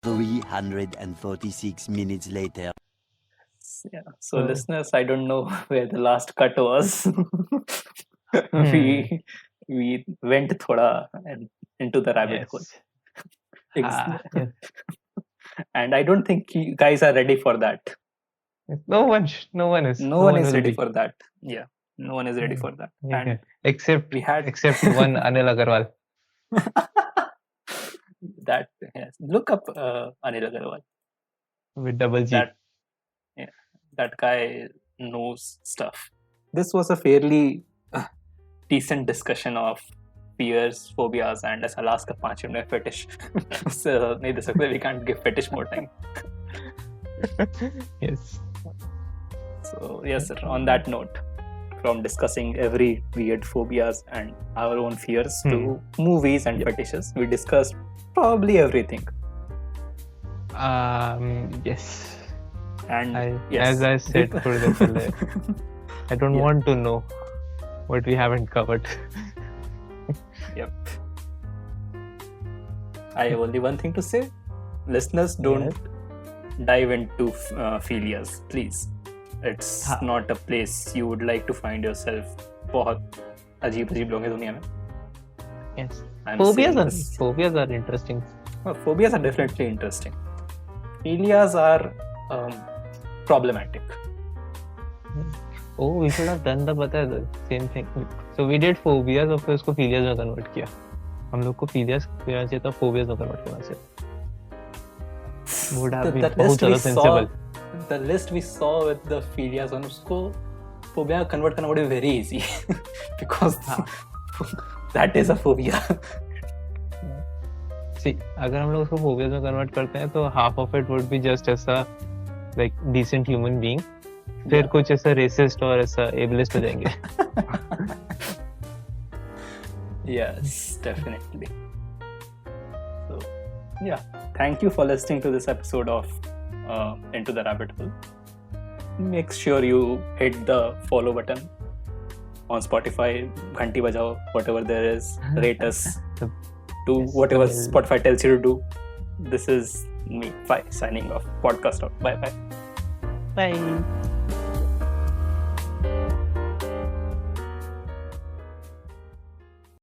346 minutes later. Yeah. So listeners, I don't know where the last cut was. We went thoda into the rabbit hole. And I don't think you guys are ready for that. No one is. No one is ready for that. Yeah. No one is ready for that. And except one Anil Agarwal. That, yes. Look up Anil Agarwal. With double G. That guy knows stuff. This was a fairly decent discussion of fears, phobias, and as last ka 5 minute fetish. So, we can't give fetish more time. Yes. So, yes, sir. On that note, from discussing every weird phobias and our own fears to movies and fetishes, we discussed probably everything. Yes. And as I said, I don't want to know what we haven't covered. Yep. I have only one thing to say. Listeners, don't dive into philias, please. It's not a place you would like to find yourself. बहुत अजीब लोग हैं दुनिया में. Yes. Phobias are interesting. Phobias are definitely interesting. Philias are problematic. Oh, we should have done the same thing. So we did phobias और फिर उसको philias में convert किया. हम लोग को philias करना चाहिए था, phobias में convert करना चाहिए. Would have been बहुत ज़्यादा sensible. The list we saw with the philias on उसको phobia में convert करना would be very easy because that is a phobia. See, अगर हम लोग उसको phobias में convert करते हैं तो half of it would be just ऐसा like decent human being. फिर कुछ ऐसा racist और ऐसा ableist हो जाएंगे. Yes, definitely. So, yeah, thank you for listening to this episode of Into the Rabbit Hole. Make sure you hit the follow button on Spotify, ghanti bajao, whatever there is, rate us, do whatever Spotify tells you to do. This is me, Fye, signing off. Podcast out. Bye. Bye.